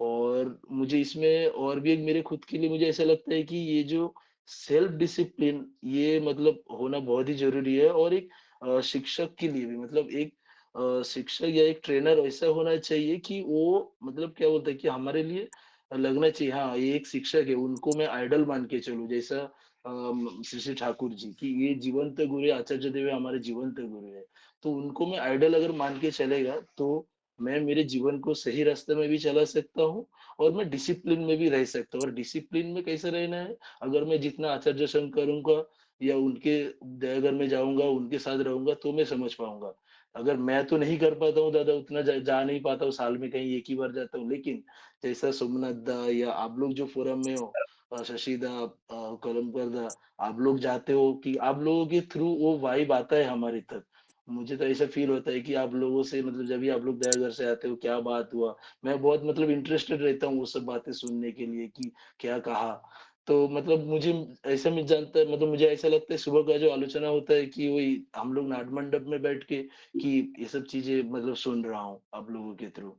और मुझे इसमें और भी एक मेरे खुद के लिए मुझे ऐसा लगता है कि ये जो सेल्फ डिसिप्लिन ये मतलब होना बहुत ही जरूरी है और एक शिक्षक के लिए भी मतलब एक शिक्षक या एक ट्रेनर ऐसा होना चाहिए कि वो मतलब क्या बोलता है कि हमारे लिए लगना चाहिए हाँ ये एक शिक्षक है उनको मैं आइडल मान के चलूं जैसा श्री श्री ठाकुर जी की ये जीवंत गुरु है, आचार्य देव हमारे जीवंत गुरु है। तो उनको मैं आइडल अगर मान के चलेगा तो मैं मेरे जीवन को सही रास्ते में भी चला सकता हूँ और मैं डिसिप्लिन में भी रह सकता हूँ। और डिसिप्लिन में कैसे रहना है, अगर मैं जितना आचार्य संग करूंगा या उनके दयागर में जाऊंगा उनके साथ रहूंगा तो मैं समझ पाऊंगा। अगर मैं तो नहीं कर पाता हूँ दादा उतना जा नहीं पाता हूँ, साल में कहीं एक ही बार जाता हूँ, लेकिन जैसा सोमनाथ दा या आप लोग जो फोरम में हो शशि दा कलमकर दा, आप लोग जाते हो कि आप लोगों के थ्रू वो वाइब आता है हमारे तक। मुझे तो ऐसा फील होता है कि आप लोगों से मतलब जब भी आप लोग दया घर से आते हो क्या बात हुआ, मैं बहुत मतलब इंटरेस्टेड रहता हूँ वो सब बातें सुनने के लिए कि क्या कहा। तो मतलब मुझे ऐसा मिल जानता है मतलब मुझे ऐसा लगता है सुबह का जो आलोचना होता है कि वही हम लोग नाट मंडप में बैठ के कि ये सब चीजें मतलब सुन रहा हूँ आप लोगों के थ्रू।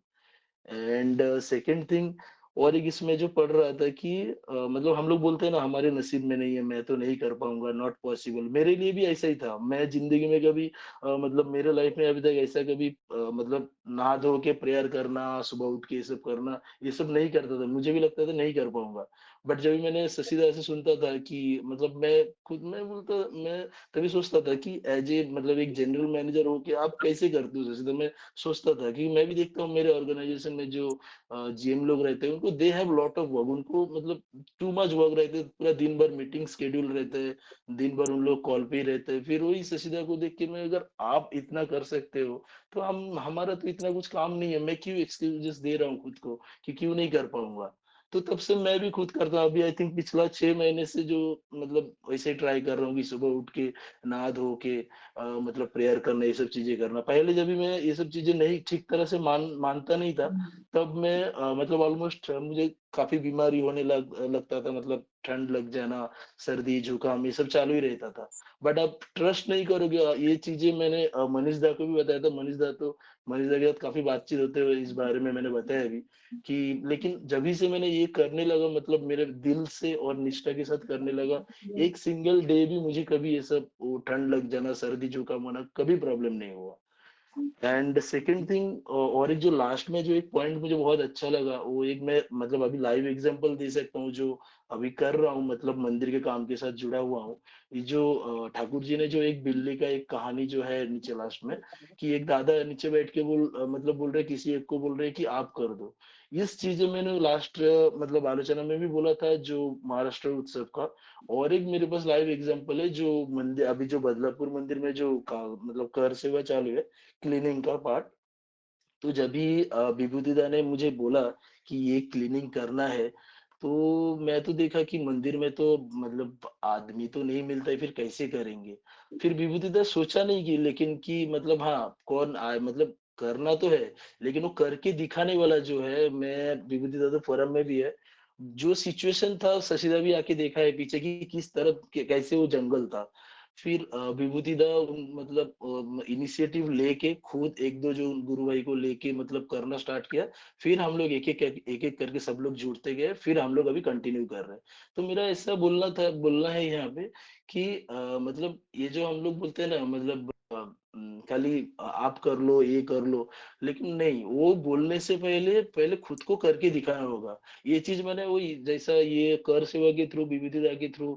एंड सेकंड थिंग और एक इसमें जो पढ़ रहा था कि मतलब हम लोग बोलते हैं ना हमारे नसीब में नहीं है मैं तो नहीं कर पाऊंगा नॉट पॉसिबल, मेरे लिए भी ऐसा ही था। मैं जिंदगी में कभी मतलब मेरे लाइफ में अभी तक ऐसा कभी मतलब नहा धो के प्रेयर करना सुबह उठ के ये सब करना ये सब नहीं करता था, मुझे भी लगता था नहीं कर पाऊंगा। बट जब भी मैंने शशिदा से सुनता था कि मतलब मैं बोलता मैं तभी सोचता था कि एज ए मतलब एक जनरल मैनेजर हो के आप कैसे करते हो शशिदा, मैं सोचता था कि मैं भी देखता हूँ मेरे ऑर्गेनाइजेशन में जो जीएम लोग रहते हैं उनको they have lot of work, उनको मतलब टू मच वर्क रहते हैं, पूरा दिन भर मीटिंग शेड्यूल रहते हैं, दिन भर उन लोग कॉल पे ही रहते हैं। फिर वही शशिदा को देख के मैं अगर आप इतना कर सकते हो तो हम हमारा तो इतना कुछ काम नहीं है, मैं क्यों एक्सक्यूजेस दे रहा हूँ खुद को कि क्यों नहीं कर पाऊंगा। तो तब से मैं भी खुद करता हूँ। अभी आई थिंक पिछला 6 महीने से जो मतलब वैसे ट्राई कर रहा हूँ कि सुबह उठ के नहा धो के मतलब प्रेयर करना ये सब चीजें करना। पहले जब भी मैं ये सब चीजें नहीं ठीक तरह से मानता नहीं था तब मैं मतलब ऑलमोस्ट मुझे काफी बीमारी होने लगता था, मतलब ठंड लग जाना सर्दी जुकाम ये सब चालू ही रहता था। बट अब ट्रस्ट नहीं करोगे ये चीजें मैंने मनीष दा को भी बताया था। मनीष दा के साथ काफी बातचीत होते हुए इस बारे में मैंने बताया भी कि लेकिन जभी से मैंने ये करने लगा मतलब मेरे दिल से और निष्ठा के साथ करने लगा, एक सिंगल डे भी मुझे कभी ये सब वो ठंड लग जाना सर्दी जुकाम होना कभी प्रॉब्लम नहीं हुआ। एंड सेकंड थिंग और एक जो लास्ट में जो एक पॉइंट मुझे बहुत अच्छा लगा वो एक मैं मतलब अभी लाइव एग्जांपल दे सकता हूँ जो अभी कर रहा हूँ, मतलब मंदिर के काम के साथ जुड़ा हुआ हूँ। ये जो ठाकुर जी ने जो एक बिल्ली का एक कहानी जो है नीचे लास्ट में कि एक दादा नीचे बैठ के मतलब बोल रहे किसी एक को बोल रहे कि आप कर दो। इस चीज मैंने लास्ट मतलब आलोचना में भी बोला था जो महाराष्ट्र उत्सव का। और एक मेरे पास लाइव एग्जांपल है जो मंदिर अभी जो बदलापुर मंदिर में जो मतलब कर सेवा चालू है क्लीनिंग का पार्ट, तो जब भी विभूतिदा ने मुझे बोला कि ये क्लीनिंग करना है, तो मैं तो देखा कि मंदिर में तो मतलब आदमी तो नहीं मिलता है, फिर कैसे करेंगे? फिर विभूतिदा सोचा नहीं कि लेकिन कि मतलब हाँ, कौन आए मतलब करना तो है, लेकिन वो करके दिखाने वाला जो है मैं विभूतिदा तो फोरम में भी है। जो सिचुएशन था शशिदा भी आके देखा है पीछे कि किस तरह कैसे वो जंगल था। फिर विभूतिदा मतलब इनिशिएटिव लेके खुद 1-2 जो गुरु भाई को लेके मतलब करना स्टार्ट किया। फिर हम लोग एक-एक करके सब लोग जुड़ते गए, फिर हम लोग अभी कंटिन्यू कर रहे हैं। तो मेरा ऐसा बोलना है यहाँ पे कि मतलब ये जो हम लोग बोलते हैं ना मतलब खाली आप कर लो, ये कर लो, लेकिन नहीं, वो बोलने से पहले पहले खुद को करके दिखाना होगा। ये चीज़ मैंने वही जैसा ये कर सेवा के थ्रू, विविधता के थ्रू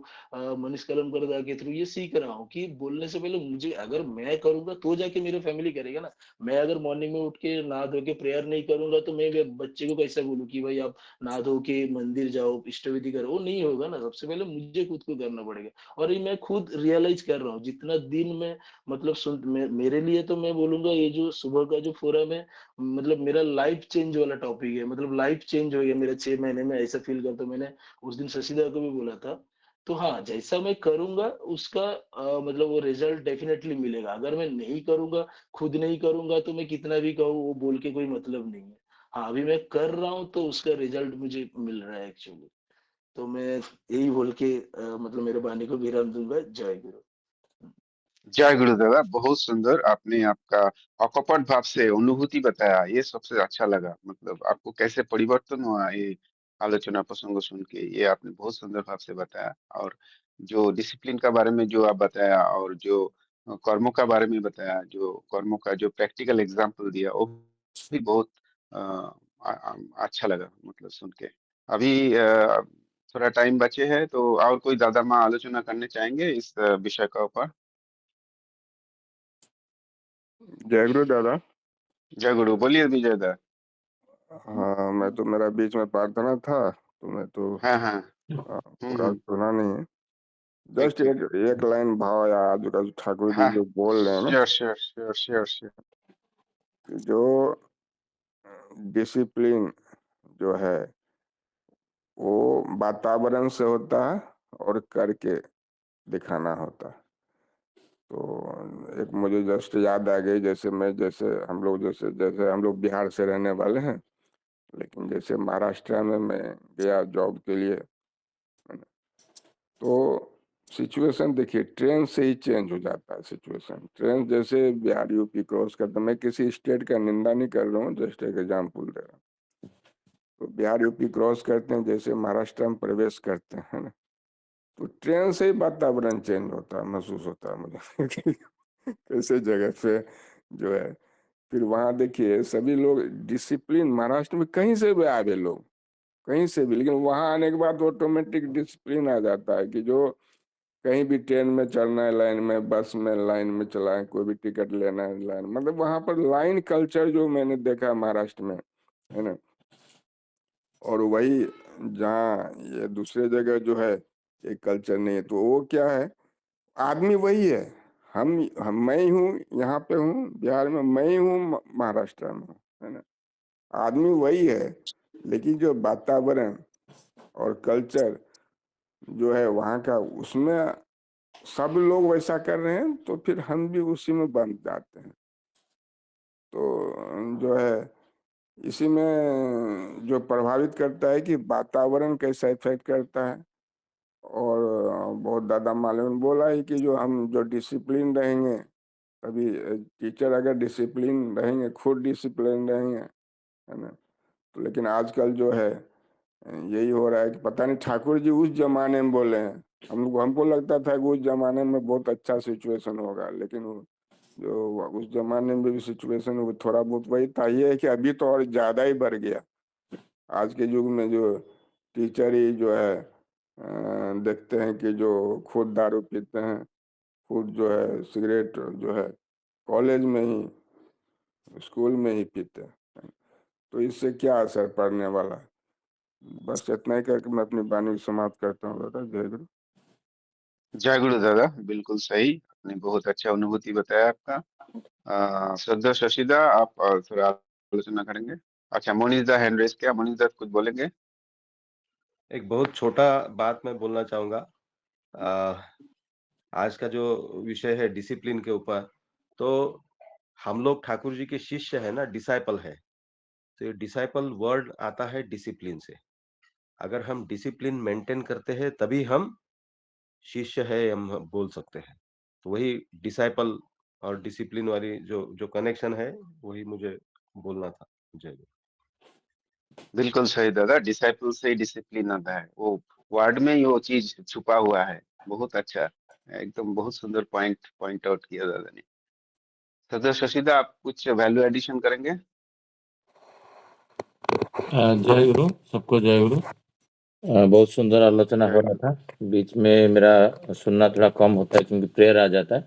मनीष कलमकर के थ्रू ये सीख रहा हूँ कि बोलने से पहले मुझे अगर मैं करूंगा तो जाके मेरे फैमिली करेगा ना। मैं अगर मॉर्निंग में उठ के नहा धो के प्रेयर नहीं करूंगा तो मैं बच्चे को कैसे बोलूँ कि भाई आप नहा धो के मंदिर जाओ इष्ट विधि करो, वो नहीं होगा ना। सबसे पहले मुझे खुद को करना पड़ेगा। और ये मैं खुद रियलाइज कर रहा हूँ जितना दिन में मतलब मेरे लिए तो मैं बोलूंगा ये जो सुबह का जो फोरम है मतलब मेरा लाइफ चेंज वाला टॉपिक है। मतलब लाइफ चेंज हो गया मेरा 6 महीने में, ऐसा फील करता हूं। मैंने उस दिन शशिदा को भी बोला था। तो हाँ, जैसा मैं करूँगा उसका मतलब वो रिज़ल्ट डेफ़िनेटली मिलेगा। अगर मैं नहीं करूँगा, खुद नहीं करूँगा तो मैं कितना भी कहूँ वो बोल के कोई मतलब नहीं है। हाँ, अभी मैं कर रहा हूँ तो उसका रिज़ल्ट मुझे मिल रहा है एक्चुअली। तो मैं यही बोल के मतलब मेरे वाणी को विराम दूँगा। जय गुरु। जय गुरुदेव, बहुत सुंदर आपने आपका अकपट भाव से अनुभूति बताया, ये सबसे अच्छा लगा। मतलब आपको कैसे परिवर्तन हुआ ये आलोचना प्रसंग सुन के, ये आपने बहुत सुंदर भाव से बताया। और जो डिसिप्लिन का बारे में जो आप बताया और जो कर्मों का बारे में बताया, जो कर्मों का जो प्रैक्टिकल एग्जाम्पल दिया, वो भी बहुत अ, अच्छा लगा मतलब सुन के। अभी थोड़ा टाइम बचे है, तो और कोई दादा माँ आलोचना करने चाहेंगे इस विषय का ऊपर? जय गुरु दादा। जय गुरु, बोलिए विजय दा। हाँ, मैं तो मेरा बीच में प्रार्थना था, तो मैं तो हाँ, हाँ। पूरा सुना नहीं है। ठीक, जस्ट ठीक। एक एक लाइन भाव या आज का ठाकुर जी हाँ, जो बोल रहे हैं ना sure, sure, sure, sure, sure. कि जो डिसिप्लिन जो है वो वातावरण से होता है और करके दिखाना होता है। तो एक मुझे जस्ट याद आ गई, जैसे हम लोग बिहार से रहने वाले हैं, लेकिन जैसे महाराष्ट्र में मैं गया जॉब के लिए, तो सिचुएशन देखिए ट्रेन से ही चेंज हो जाता है। सिचुएशन ट्रेन जैसे बिहार यूपी क्रॉस करता, मैं किसी स्टेट का निंदा नहीं कर रहा हूँ, जस्ट एक एग्जाम्पल दे रहा हूँ। तो बिहार यूपी क्रॉस करते हैं, जैसे महाराष्ट्र में प्रवेश करते हैं ना, तो ट्रेन से ही वातावरण चेंज होता है, महसूस होता है मुझे कैसे जगह पे जो है। फिर वहां देखिए सभी लोग डिसिप्लिन, महाराष्ट्र में कहीं से भी आए लोग, कहीं से भी, लेकिन वहां आने के बाद ऑटोमेटिक डिसिप्लिन आ जाता है कि जो कहीं भी ट्रेन में चढ़ना है लाइन में, बस में लाइन में चला है, कोई भी टिकट लेना है लाइन, मतलब वहां पर लाइन कल्चर जो मैंने देखा महाराष्ट्र में है ना। और वही जहाँ ये दूसरे जगह जो है एक कल्चर नहीं है, तो वो क्या है, आदमी वही है। हम मैं ही हूँ, यहाँ पे हूँ बिहार में, मैं ही हूँ महाराष्ट्र में हूँ, है ना। आदमी वही है, लेकिन जो वातावरण और कल्चर जो है वहाँ का, उसमें सब लोग वैसा कर रहे हैं, तो फिर हम भी उसी में बंध जाते हैं। तो जो है इसी में जो प्रभावित करता है कि वातावरण कैसा इफेक्ट करता है। और बहुत दादा मालूम ने बोला है कि जो हम जो डिसिप्लिन रहेंगे, अभी टीचर अगर डिसिप्लिन रहेंगे, खुद डिसिप्लिन रहेंगे, है ना। तो लेकिन आजकल जो है यही हो रहा है कि पता नहीं ठाकुर जी उस जमाने में बोले हैं, हमको लगता था कि उस जमाने में बहुत अच्छा सिचुएशन होगा, लेकिन जो उस जमाने में भी सिचुएशन वो थोड़ा बहुत वही था। ये है कि अभी तो और ज्यादा ही बढ़ गया। आज के युग में जो टीचर ही जो है देखते हैं कि जो खुद दारू पीते हैं, खुद जो है सिगरेट जो है कॉलेज में ही, स्कूल में ही पीते हैं। तो इससे क्या असर पड़ने वाला है। बस इतना ही करके मैं अपनी वाणी को समाप्त करता हूँ दादा। जय गुरु। जय गुरु दादा, बिल्कुल सही। आपने बहुत अच्छा अनुभूति बताया आपका। श्रद्धा शशिदा, आप थोड़ा आलोचना करेंगे। अच्छा, मोनिज दा हैंड रेज किया। मोनिज दा कुछ बोलेंगे? एक बहुत छोटा बात मैं बोलना चाहूँगा। आज का जो विषय है डिसिप्लिन के ऊपर, तो हम लोग ठाकुर जी के शिष्य हैं ना, डिसाइपल है। तो ये डिसाइपल वर्ड आता है डिसिप्लिन से। अगर हम डिसिप्लिन मेंटेन करते हैं तभी हम शिष्य है हम बोल सकते हैं। तो वही डिसाइपल और डिसिप्लिन वाली जो कनेक्शन है वही मुझे बोलना था। जय गुरु। बिल्कुल सही दादा, डिसाइपल से ही डिसिप्लिन आता है। वो वर्ड में ही वो चीज छुपा हुआ है। बहुत अच्छा, एकदम बहुत सुंदर पॉइंट आउट किया दादा ने। सदर शशिदा, आप कुछ वैल्यू एडिशन करेंगे? जय गुरु, सबको जय गुरु। बहुत सुंदर आलोचना हो रहा था। बीच में मेरा सुनना थोड़ा कम होता है क्योंकि प्रेयर आ जाता है।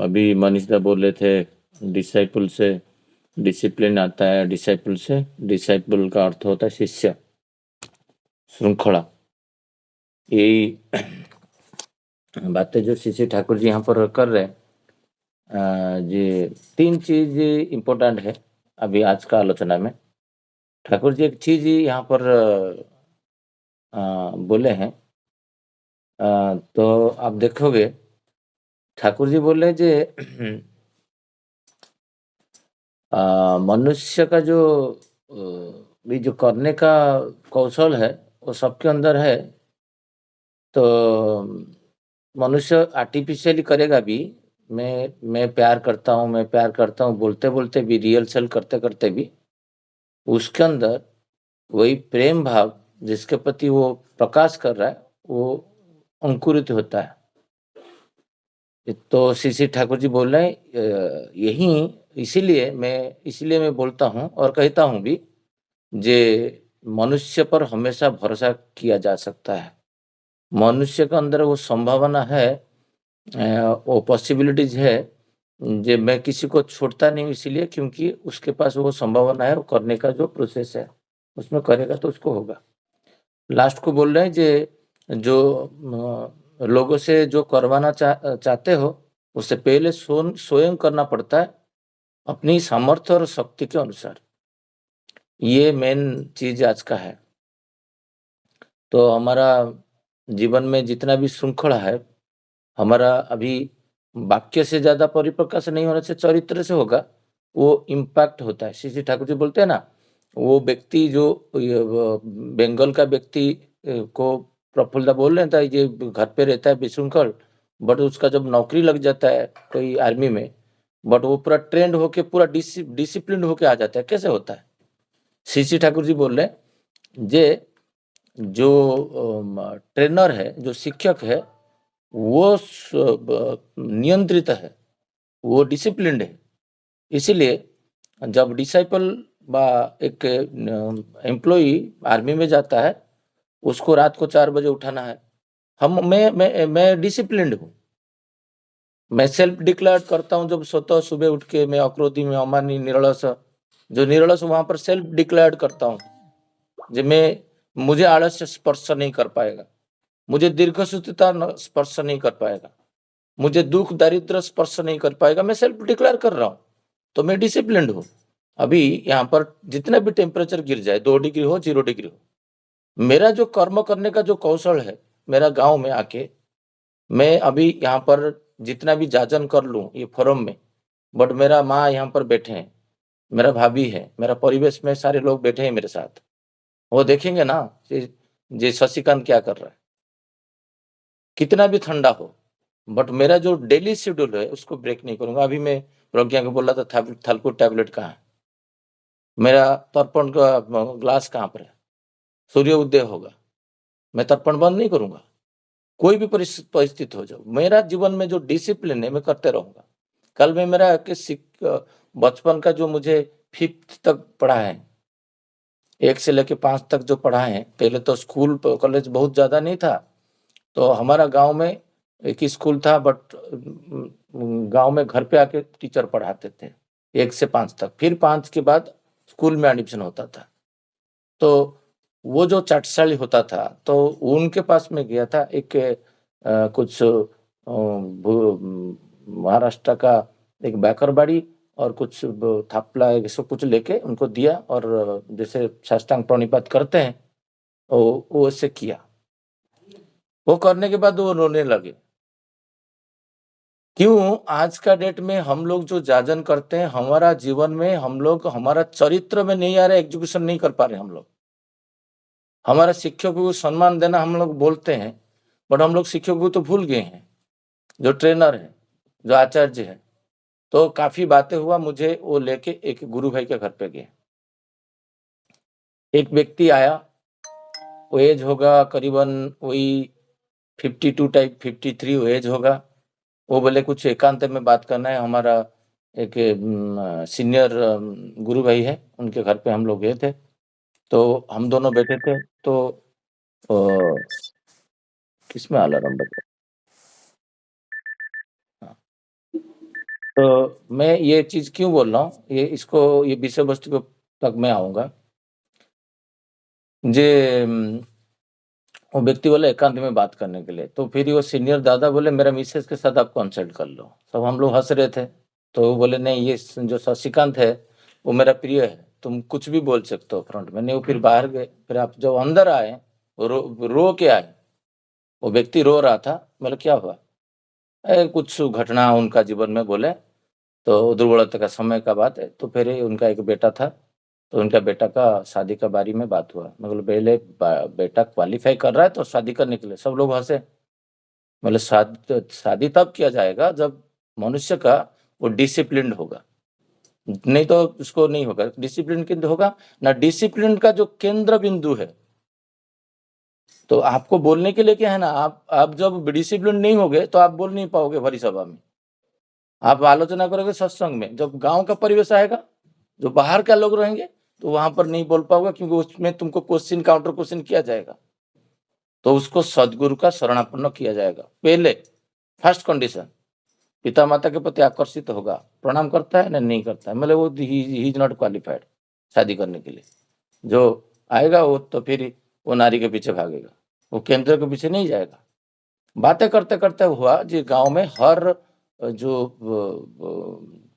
अभी मनीष दा बोल रहे थे डिसाइपल से डिसिप्लिन आता है, डिसाइपल से डिसाइपल का अर्थ होता है शिष्य, श्रृंखला। यही बातें जो श्री ठाकुर जी यहाँ पर कर रहे हैं, ये 3 चीज इम्पोर्टेंट है अभी आज का आलोचना में। ठाकुर जी एक चीज यहाँ पर बोले हैं, तो आप देखोगे ठाकुर जी बोले जे मनुष्य का जो भी जो करने का कौशल है वो सबके अंदर है। तो मनुष्य आर्टिफिशियली करेगा भी, मैं प्यार करता हूँ, मैं प्यार करता हूँ बोलते बोलते भी, रियल सेल करते करते भी उसके अंदर वही प्रेम भाव जिसके प्रति वो प्रकाश कर रहा है वो अंकुरित होता है। तो श्री ठाकुर जी बोल रहे हैं यही, इसीलिए मैं बोलता हूँ और कहता हूँ भी, जे मनुष्य पर हमेशा भरोसा किया जा सकता है। मनुष्य के अंदर वो संभावना है, वो पॉसिबिलिटीज है, जे मैं किसी को छोड़ता नहीं इसलिए क्योंकि उसके पास वो संभावना है, वो करने का जो प्रोसेस है उसमें करेगा तो उसको होगा। लास्ट को बोल रहे हैं जे जो लोगों से जो करवाना चाहते हो उससे पहले स्वयं करना पड़ता है अपनी सामर्थ्य और शक्ति के अनुसार। ये मेन चीज आज का है। तो हमारा जीवन में जितना भी श्रृंखला है, हमारा अभी वाक्य से ज्यादा परिप्रकाश नहीं होने से चरित्र से होगा, वो इम्पैक्ट होता है। श्री ठाकुर जी बोलते हैं ना, वो व्यक्ति जो बंगाल का व्यक्ति को प्रफुल्लता बोल रहे था, ये घर पे रहता है विशृंखल, बट उसका जब नौकरी लग जाता है कोई आर्मी में, बट वो पूरा ट्रेंड होके पूरा डिसिप्लिन होके आ जाता है। कैसे होता है? श्री ठाकुर जी बोल रहे हैं जे जो ट्रेनर है, जो शिक्षक है, वो नियंत्रित है, वो डिसिप्लिन्ड है। इसीलिए जब डिसाइपल बा एक एम्प्लॉई आर्मी में जाता है, उसको रात को 4 बजे उठाना है। मैं डिसिप्लिन्ड हूँ। मैं सेल्फ डिक्लेयर करता हूँ जब स्वतः सुबह उठ के मैं अक्रोधी में अमानी निरलस, जो निरलस वहां पर सेल्फ डिक्लेयर करता हूँ जो मुझे आलस्य स्पर्श नहीं कर पाएगा, मुझे दीर्घसूत्रता स्पर्श नहीं कर पाएगा, मुझे दुख दारिद्र स्पर्श नहीं कर पाएगा। मैं सेल्फ डिक्लेयर कर रहा हूँ, तो मैं डिसिप्लिन्ड हूँ। अभी यहाँ पर जितना भी टेम्परेचर गिर जाए, 2 डिग्री हो 0 डिग्री हो, मेरा जो कर्म करने का जो कौशल है, मेरा गांव में आके मैं अभी यहाँ पर जितना भी जाजन कर लूं ये फोरम में, बट मेरा माँ यहाँ पर बैठे हैं, मेरा भाभी है, मेरा परिवेश में सारे लोग बैठे हैं मेरे साथ, वो देखेंगे ना जे शशिकांत क्या कर रहा है, कितना भी ठंडा हो, बट मेरा जो डेली शेड्यूल है उसको ब्रेक नहीं करूंगा। अभी मैं प्रज्ञा को बोला था थलकुर टैबलेट कहाँ है, मेरा तर्पण का ग्लास कहाँ पर है, सूर्य उदय होगा, मैं तर्पण बंद नहीं करूंगा। कोई भी परिस्थिति हो जाए, मेरा जीवन में जो डिसिप्लिन है मैं करते रहूंगा। कल में मेरा बचपन का जो मुझे 5th तक पढ़ा है, 1 से लेके 5 तक जो पढ़ा है, पहले तो स्कूल कॉलेज बहुत ज्यादा नहीं था, तो हमारा गांव में एक ही स्कूल था, बट गांव में घर पे आके टीचर पढ़ाते थे 1 से 5 तक, फिर 5 के बाद स्कूल में एडमिशन होता था। तो वो जो चाटशाली होता था, तो उनके पास में गया था, एक कुछ महाराष्ट्र का एक बैकरबाड़ी और कुछ थापला ये सब कुछ लेके उनको दिया और जैसे साष्टांग प्रणिपात करते हैं वो ऐसे किया। वो करने के बाद वो रोने लगे। क्यों? आज का डेट में हम लोग जो जाजन करते हैं, हमारा जीवन में हम लोग हमारा चरित्र में नहीं आ रहा, एग्जीक्यूशन नहीं कर पा रहे हम लोग। हमारा शिक्षकों को सम्मान देना हम लोग बोलते हैं, बट हम लोग शिक्षकों को तो भूल गए हैं, जो ट्रेनर है, जो आचार्य है। तो काफी बातें हुआ, मुझे वो लेके एक गुरु भाई के घर पे गए। एक व्यक्ति आया, वो एज होगा करीबन वही 52 टाइप 53 वो एज होगा। वो बोले कुछ एकांत में बात करना है। हमारा एक सीनियर गुरु भाई है, उनके घर पे हम लोग गए थे। तो हम दोनों बैठे थे। तो किसमें अलार्म बजा? हाँ। तो मैं ये चीज क्यों बोल रहा हूँ, ये विषय वस्तु को तक मैं आऊंगा। वो व्यक्ति बोले एकांत में बात करने के लिए। तो फिर वो सीनियर दादा बोले मेरा मिसेस के साथ आप कंसल्ट कर लो। सब हम लोग हंस रहे थे। तो वो बोले नहीं, ये जो शशिकांत है वो मेरा प्रिय है, तुम कुछ भी बोल सकते हो फ्रंट में। नहीं, वो फिर बाहर गए। फिर आप जब अंदर आए, रो के आए। वो व्यक्ति रो रहा था। बोले क्या हुआ? कुछ घटना उनका जीवन में बोले, तो दुर्बलता का समय का बात है। तो फिर उनका एक बेटा था, तो उनका बेटा का शादी का बारी में बात हुआ। मतलब पहले बेटा क्वालिफाई कर रहा है तो शादी करने के लिए। सब लोग हंसे। मतलब शादी तब किया जाएगा जब मनुष्य का वो डिसिप्लिन होगा, नहीं तो उसको नहीं होगा। डिसिप्लिन केंद्र होगा ना, डिसिप्लिन का जो केंद्र बिंदु है। तो आपको बोलने के लिए क्या है ना, आप जब डिसिप्लिन नहीं होगे तो आप बोल नहीं पाओगे भरी सभा में। आप आलोचना करोगे सत्संग में, जब गांव का परिवेश आएगा, जो बाहर के लोग रहेंगे, तो वहां पर नहीं बोल पाओगे, क्योंकि उसमें तुमको क्वेश्चन काउंटर क्वेश्चन किया जाएगा। तो उसको सदगुरु का शरणापन्न किया जाएगा। पहले फर्स्ट कंडीशन, पिता माता के प्रति आकर्षित होगा, प्रणाम करता है ना नहीं करता है, मतलब वो ही इज नॉट क्वालिफाइड शादी करने के लिए। जो आएगा वो तो फिर वो नारी के पीछे भागेगा, वो केंद्र के पीछे नहीं जाएगा। बातें करते करते हुआ जी गांव में हर जो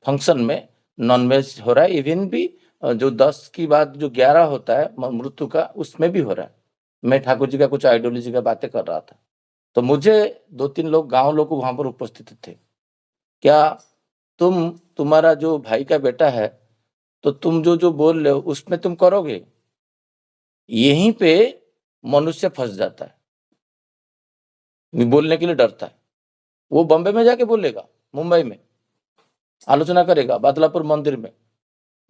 फंक्शन में नॉनवेज हो रहा है। इवन भी जो 10 की बात जो 11 होता है मृत्यु का, उसमें भी हो रहा है। मैं ठाकुर जी का कुछ आइडियोलॉजी का बातें कर रहा था। तो मुझे 2-3 लोग गांव लोग वहां पर उपस्थित थे। क्या तुम्हारा जो भाई का बेटा है, तो तुम जो बोल रहे हो उसमें तुम करोगे? यहीं पे मनुष्य फंस जाता है, बोलने के लिए डरता है। वो बॉम्बे में जाके बोलेगा, मुंबई में आलोचना करेगा, बादलापुर मंदिर में,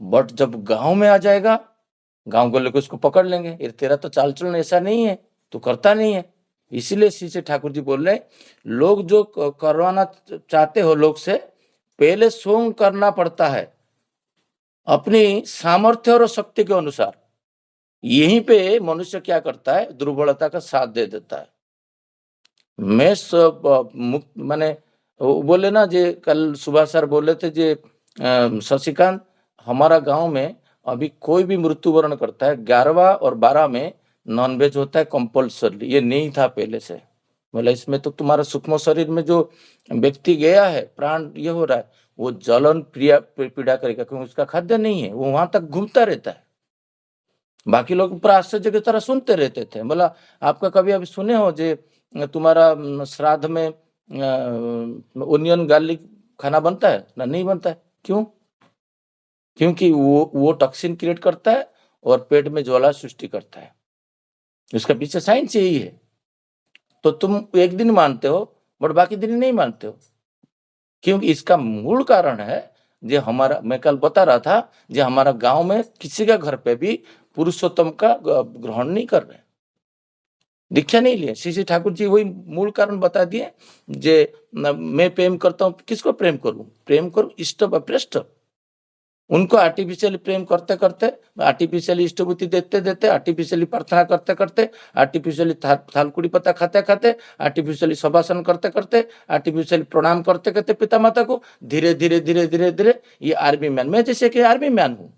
बट जब गांव में आ जाएगा, गांव के लोग उसको पकड़ लेंगे। तेरा तो चाल चलन ऐसा नहीं है, तू करता नहीं है। इसीलिए श्री ठाकुर जी बोल रहे, लोग जो करवाना चाहते हो लोग से, पहले स्वयं करना पड़ता है अपनी सामर्थ्य और शक्ति के अनुसार। यहीं पे मनुष्य क्या करता है, दुर्बलता का साथ दे देता है। मैं सब मुक्त माने बोले ना, जे कल सुभाष सर बोले थे जे शशिकांत, हमारा गांव में अभी कोई भी मृत्युवरण करता है 11वां और 12 में नॉनवेज होता है कंपल्सरी। ये नहीं था पहले से। मतलब इसमें तो तुम्हारा सूक्ष्म शरीर में जो व्यक्ति गया है, प्राण ये हो रहा है, वो जलन पीड़ा करेगा, क्योंकि उसका खाद्य नहीं है। वो वहां तक घूमता रहता है। बाकी लोग पूरा आश्चर्य की तरह सुनते रहते थे। बोला आपका कभी अभी सुने हो जे तुम्हारा श्राद्ध में ओनियन गार्लिक खाना बनता है ना? नहीं बनता है। क्यों? क्योंकि वो टॉक्सिन क्रिएट करता है और पेट में ज्वाला सृष्टि करता है। उसका पीछे साइंस यही है। तो तुम एक दिन मानते हो बट बाकी दिन नहीं मानते हो, क्योंकि इसका मूल कारण है जो हमारा, मैं कल बता रहा था, जो हमारा गांव में किसी का घर पे भी पुरुषोत्तम का ग्रहण नहीं कर रहे, दीक्षा नहीं लिए। श्री ठाकुर जी वही मूल कारण बता दिए। जे मैं प्रेम करता हूँ, किसको प्रेम करूं? प्रेम करूं इष्ट व पृष्ठ। उनको आर्टिफिशियली प्रेम करते करते, आर्टिफिशियली इष्टभूति देते देते, आर्टिफिशियली प्रार्थना करते करते, आर्टिफिशियली थालकुड़ी पत्ता खाते खाते, आर्टिफिशियली सभासन करते करते, आर्टिफिशियली प्रणाम करते करते पिता माता को, धीरे धीरे धीरे धीरे धीरे ये आर्मी मैन, मैं जैसे कि आर्मी मैन हूं।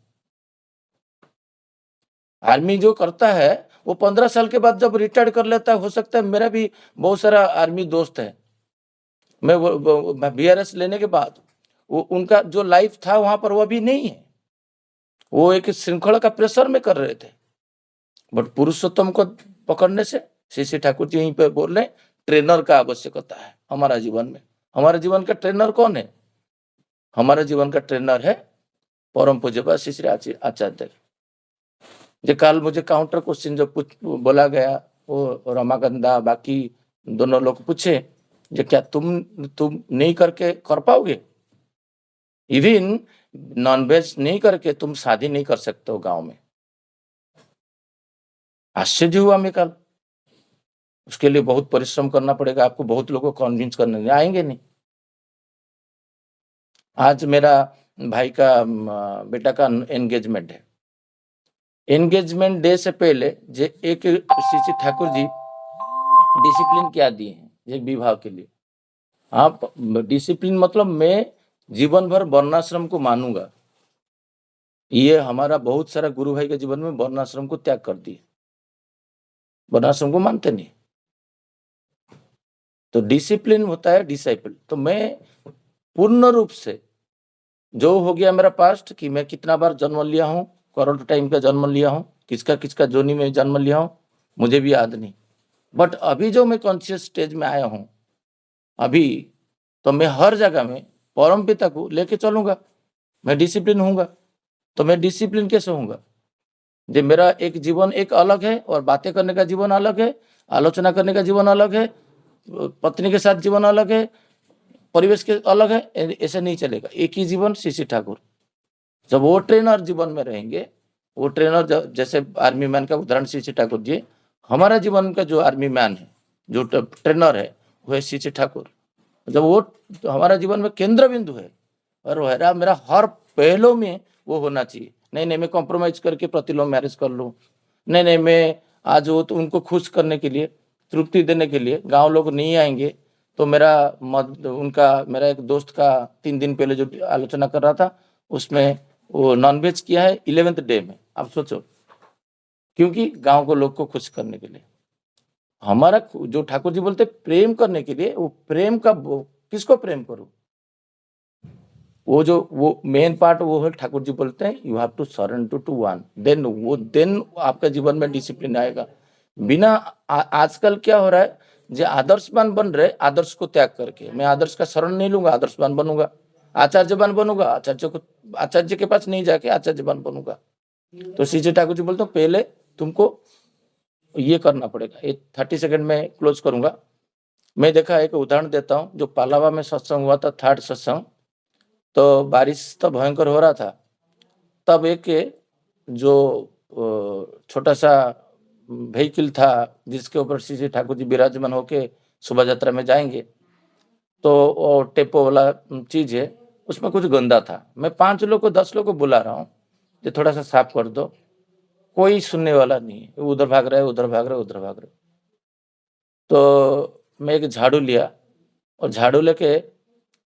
आर्मी जो करता है वो 15 साल के बाद जब रिटायर कर लेता है, हो सकता है मेरा भी बहुत सारा आर्मी दोस्त है। मैं BRS लेने के बाद वो उनका जो लाइफ था वहां पर वो अभी नहीं है। वो एक श्रृंखला का प्रेशर में कर रहे थे, बट पुरुषोत्तम को पकड़ने से श्री ठाकुर जी यहीं पे बोल रहे ट्रेनर का आवश्यकता है हमारा जीवन में। हमारे जीवन का ट्रेनर कौन है? हमारे जीवन का ट्रेनर है परम पूज्य श्री आचार्य। जो कल मुझे काउंटर क्वेश्चन जो बोला गया वो रमाकांदा बाकी दोनों लोग पूछे जो क्या तुम नहीं करके कर पाओगे? इवन नॉनवेज नहीं करके तुम शादी नहीं कर सकते हो गांव में। आश्चर्य हुआ मैं कल। उसके लिए बहुत परिश्रम करना पड़ेगा आपको, बहुत लोगों को कन्विंस करने आएंगे नहीं। आज मेरा भाई का बेटा का एंगेजमेंट है। एंगेजमेंट डे से पहले जे एक श्री ठाकुर जी डिसिप्लिन क्या दिए हैं ये विवाह के लिए। आप डिसिप्लिन मतलब मैं जीवन भर वर्णाश्रम को मानूंगा। ये हमारा बहुत सारा गुरु भाई के जीवन में वर्णाश्रम को त्याग कर दिए, वर्णाश्रम को मानते नहीं। तो डिसिप्लिन होता है डिसाइपल। तो मैं पूर्ण रूप से जो हो गया मेरा पास्ट कि मैं कितना बार जन्म लिया हूँ, कोरोना टाइम का जन्म लिया हूँ, किसका जोनी में जन्म लिया हूँ मुझे भी याद नहीं। बट अभी जो मैं कॉन्शियस स्टेज में आया हूँ अभी, तो मैं हर जगह में परम पिता को लेके चलूंगा। मैं डिसिप्लिन हूँगा। तो मैं डिसिप्लिन कैसे होऊंगा? जो मेरा एक जीवन एक अलग है और बातें करने का जीवन अलग है, आलोचना करने का जीवन अलग है, पत्नी के साथ जीवन अलग है, परिवेश के अलग है, ऐसे नहीं चलेगा। एक ही जीवन श्री ठाकुर। जब वो ट्रेनर जीवन में रहेंगे, वो ट्रेनर जैसे आर्मी मैन का उदाहरण श्री ठाकुर जी, हमारा जीवन का जो आर्मी मैन है, जो ट्रेनर है, वो है श्री ठाकुर। जब वो हमारा जीवन में केंद्र बिंदु है और मेरा हर पहलू में वो होना चाहिए। नहीं मैं कॉम्प्रोमाइज करके प्रतिलोम मैरिज कर लूँ, नहीं मैं आज वो तो उनको खुश करने के लिए, तृप्ति देने के लिए गांव लोग नहीं आएंगे तो मेरा एक दोस्त का 3 दिन पहले जो आलोचना कर रहा था उसमें वो नॉनवेज किया है 11th डे में। आप सोचो, क्योंकि गांव को लोग को खुश करने के लिए। हमारा जो ठाकुर जी बोलते प्रेम करने के लिए, वो प्रेम का किसको प्रेम करूं? वो मेन पार्ट वो है ठाकुर जी बोलते हैं you have to surrender to one, then आपका जीवन में डिसिप्लिन आएगा। बिना आजकल क्या हो रहा है, जो आदर्शवान बन रहे, आदर्श को त्याग करके मैं आदर्श का शरण नहीं लूंगा, आदर्शवान बनूंगा, आचार्यवान बनूंगा, आचार्य के पास नहीं जाके आचार्यवान बनूंगा। तो श्री ठाकुर जी बोलते पहले तुमको ये करना पड़ेगा। 30 सेकंड में क्लोज करूंगा। मैं देखा एक उदाहरण देता हूँ, जो पालावा में सत्संग हुआ था, 3rd सत्संग, तो बारिश तो भयंकर हो रहा था। तब एक जो छोटा सा व्हीकल था जिसके ऊपर श्री ठाकुर जी विराजमान होके शोभा यात्रा में जाएंगे, तो टेपो वाला चीज है, उसमें कुछ गंदा था। मैं 5 लोग को 10 लोग को बुला रहा हूँ जो थोड़ा सा साफ कर दो, कोई सुनने वाला नहीं है। उधर भाग रहे, उधर भाग रहे, उधर भाग रहे। तो मैं एक झाड़ू लिया और झाड़ू लेके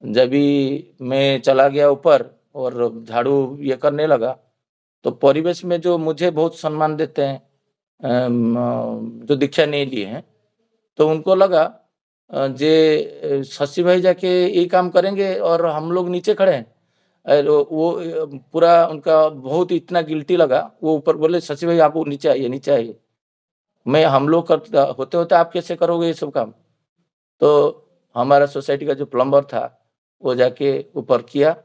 जब भी मैं चला गया ऊपर और झाड़ू ये करने लगा, तो परिवेश में जो मुझे बहुत सम्मान देते हैं, जो दीक्षा नहीं लिए हैं, तो उनको लगा जे शशि भाई जाके ये काम करेंगे और हम लोग नीचे खड़े हैं। वो पूरा उनका बहुत इतना गिल्टी लगा। वो ऊपर बोले शशि भाई आप नीचे आइए, नीचे आइए। मैं हम लोग होते आप कैसे करोगे ये सब काम? तो हमारा सोसाइटी का जो प्लम्बर था वो जाके ऊपर किया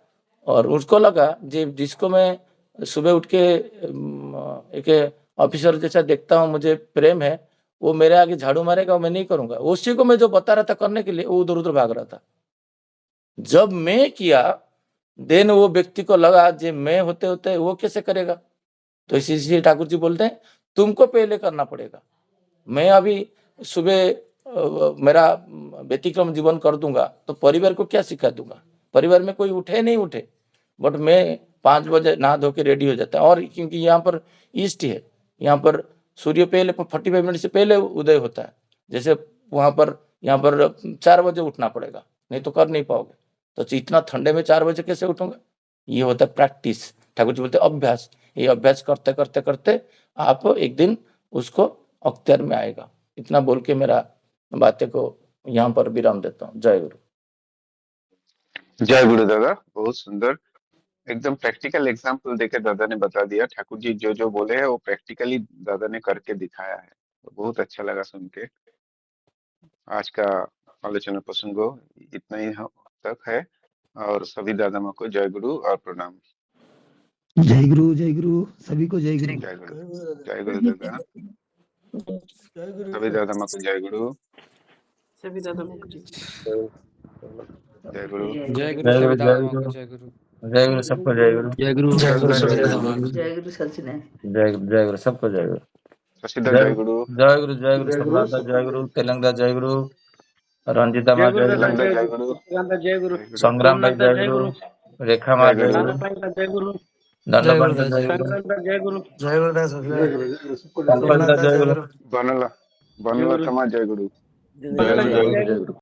और उसको लगा जिसको मैं सुबह उठ के एक ऑफिसर जैसा देखता हूँ, मुझे प्रेम है, वो मेरे आगे झाड़ू मारेगा, मैं नहीं करूंगा। उसी को मैं जो बता रहा था करने के लिए, वो उधर उधर भाग रहा था। जब मैं किया देन वो व्यक्ति को लगा जे मैं होते वो कैसे करेगा। तो इसी ठाकुर जी बोलते हैं तुमको पहले करना पड़ेगा। मैं अभी सुबह मेरा व्यतिक्रम जीवन कर दूंगा तो परिवार को क्या सिखा दूंगा? परिवार में कोई उठे नहीं उठे, बट मैं 5 बजे नहा धो के रेडी हो जाता है। और क्योंकि यहाँ पर ईस्ट है, यहाँ पर सूर्य पहले 45 मिनट से पहले उदय होता है। जैसे वहां पर यहाँ पर 4 बजे उठना पड़ेगा, नहीं तो कर नहीं पाओगे। तो इतना ठंडे में 4 बजे कैसे उठूंगा? ये होता है प्रैक्टिस। ठाकुर जी बोलते अभ्यास। ये अभ्यास करते करते करते आप एक दिन उसको अख्तियार में आएगा। इतना बोल के मेरा बातें को यहाँ पर विराम देता हूँ। जय गुरु। जय गुरु दादा, बहुत सुंदर। एकदम प्रैक्टिकल एग्जाम्पल देकर दादा ने बता दिया। ठाकुर जी जो जो बोले हैं वो प्रैक्टिकली दादा ने करके दिखाया है, तो बहुत अच्छा लगा सुन के। आज का आलोचना प्रसंगो इतना ही तक है, और सभी दादा माँ को जय गुरु और प्रणाम। जय गुरु, सभी को जय गुरु। जय गुरु, जय गुरु दादा, सभी दादा माँ को जय गुरु, सभी दादा माँ को जय जय गुरु, जय गुरु सभी दादा माँ को जय गुरु जय गुरु सबको जय गुरु। जय गुरु जय गुरु, सभी जय दादा गुरु, माँ को जय गुरु सबको जय गुरु। शशिदा जय जय गुरु, जय गुरु सम्राटा जय गुरु, तेलंगा जय गुरु, रंजिता माँ जय गुरु, तेलंगा जय गुरु, जय गुरु जय गुरु, संग्राम भाई जय गुरु, रेखा माँ जय जय गुरु, गुरु, जय गुरु दंडोबंद जय गुरु, जय गुरु कल्पना जय गुरु, बनला बनला कमा जय गुरु, जय गुरु जय गुरु जय गुरु।